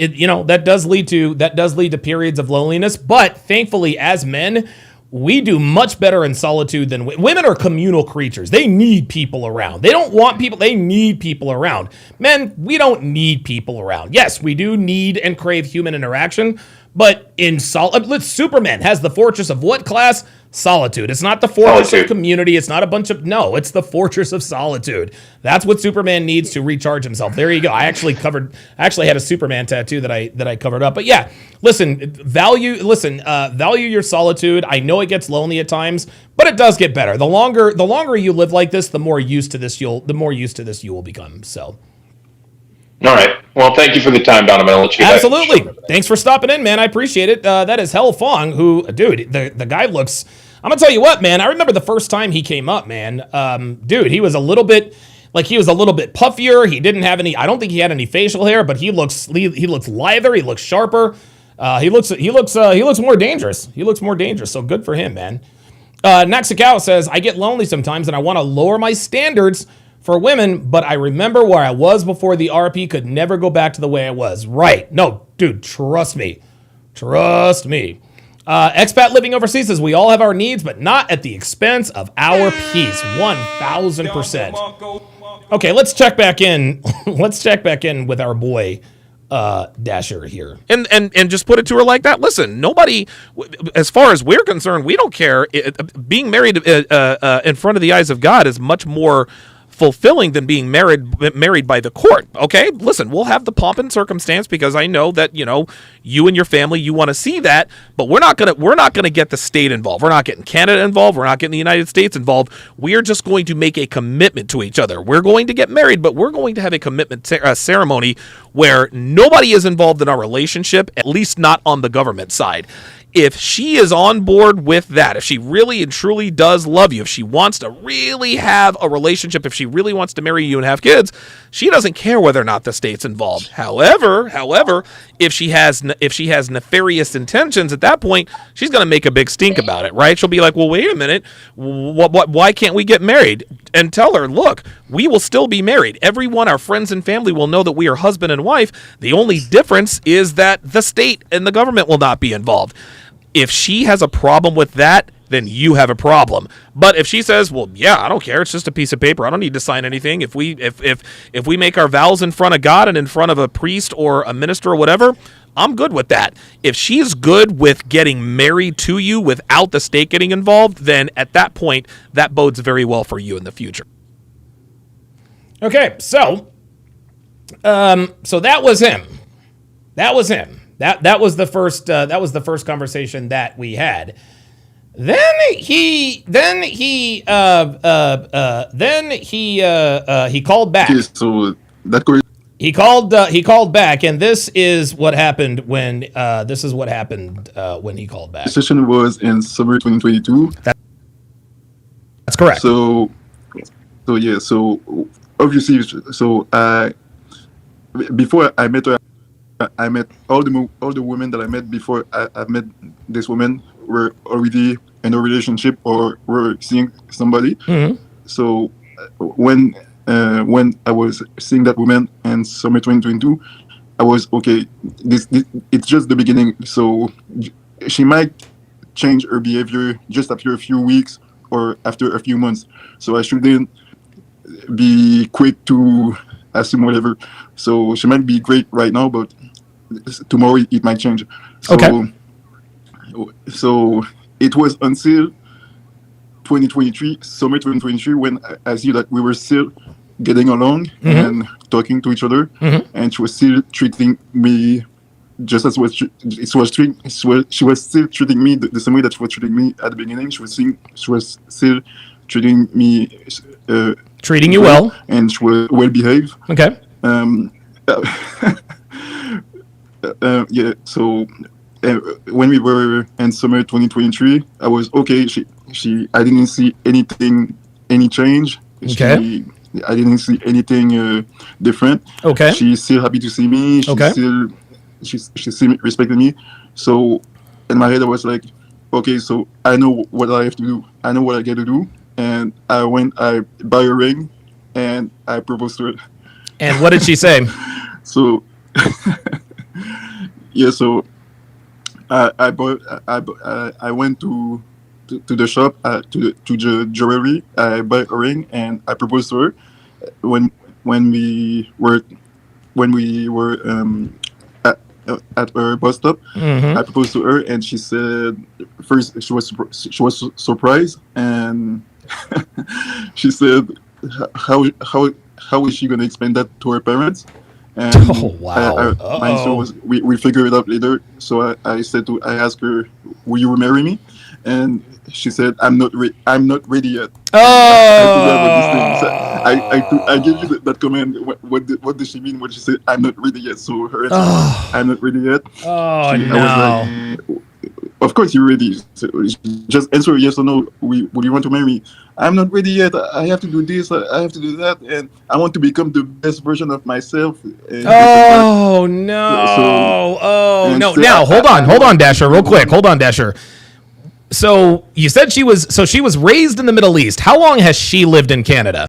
that does lead to periods of loneliness. But thankfully, as men, we do much better in solitude than women. Are communal creatures. They need people around. They don't want people. They need people around. Men, we don't need people around. Yes, we do need and crave human interaction, but in Superman has the fortress of what class? Solitude. It's not the fortress of community. It's not a bunch of, no, it's the fortress of solitude. That's what Superman needs to recharge himself. There you go. I actually had a Superman tattoo that I covered up. But yeah, value your solitude. I know it gets lonely at times, but it does get better. The longer you live like this, the more used to this you will become. So. All right. Well, thank you for the time, Donovan. I'll let you Absolutely. Thanks for stopping in, man. I appreciate it. That is Hell Fong, who, dude, the guy looks... I'm going to tell you what, man. I remember the first time he came up, man. Dude, he was a little bit puffier. He didn't have any... I don't think he had any facial hair, but he looks lither. He looks sharper. He looks more dangerous. He looks more dangerous, so good for him, man. Naxukao says, I get lonely sometimes, and I want to lower my standards for women, but I remember where I was before the RP, could never go back to the way I was. Right. No, dude, trust me. Trust me. Expat living overseas says, we all have our needs, but not at the expense of our peace. 1,000%. Okay, let's check back in. Let's check back in with our boy, Dasher here. And just put it to her like that. Listen, nobody, as far as we're concerned, we don't care. Being married in front of the eyes of God is much more fulfilling than being married by the court. Okay, listen, we'll have the pomp and circumstance because I know that you and your family, you want to see that, but we're not gonna get the state involved. We're not getting Canada involved. We're not getting the United States involved. We are just going to make a commitment to each other. We're going to get married, but we're going to have a commitment ceremony where nobody is involved in our relationship, at least not on the government side. If she is on board with that, if she really and truly does love you, if she wants to really have a relationship, if she really wants to marry you and have kids, she doesn't care whether or not the state's involved. However, if she has nefarious intentions at that point, she's going to make a big stink about it, right? She'll be like, well, wait a minute, why can't we get married? And tell her, look, we will still be married. Everyone, our friends and family will know that we are husband and wife. The only difference is that the state and the government will not be involved. If she has a problem with that, then you have a problem. But if she says, well, yeah, I don't care, it's just a piece of paper, I don't need to sign anything. If we make our vows in front of God and in front of a priest or a minister or whatever, I'm good with that. If she's good with getting married to you without the state getting involved, then at that point, that bodes very well for you in the future. Okay, so that was him. That was the first conversation that we had. Then he called back. Okay, so that he called back, and this is what happened when he called back. the session was in summer 2022. That's correct. So obviously, before I met her, I met all the women that I met before I met this woman were already in a relationship or were seeing somebody. Mm-hmm. So when I was seeing that woman in summer 2022, I was okay. This it's just the beginning. So she might change her behavior just after a few weeks or after a few months. So I shouldn't be quick to assume whatever. So she might be great right now, but tomorrow it might change. So, okay. So it was until 2023, summer 2023, when I see that we were still getting along mm-hmm. and talking to each other, mm-hmm. and she was still treating me just as she was still treating me the same way that she was treating me at the beginning. She was still treating me treating you well, and she was well behaved. Okay. Yeah. So when we were in summer 2023, I was okay. I didn't see any change. Okay. I didn't see anything different. Okay. She's still happy to see me. She still respected me. So in my head, I was like, okay, so I know what I have to do. I know what I get to do. And I buy a ring, and I proposed to her. And what did she say? So, yeah. So I went to the shop to the jewelry. I buy a ring, and I proposed to her. When we were at her bus stop, mm-hmm. I proposed to her, and she said first she was surprised, and she said how is she going to explain that to her parents? And wow! My answer was we figure it out later. So I asked her, will you marry me? And she said, I'm not ready yet. Oh! I gave you that comment. What did she mean when she said I'm not ready yet? So her answer, I'm not ready yet. Oh, no. I was like, of course you're ready. So just answer yes or no. Would you want to marry me? I'm not ready yet. I have to do this. I have to do that, and I want to become the best version of myself. Oh no! No! Now hold on, Dasher, real quick. Hold on, Dasher. So you said she was raised in the Middle East. How long has she lived in Canada?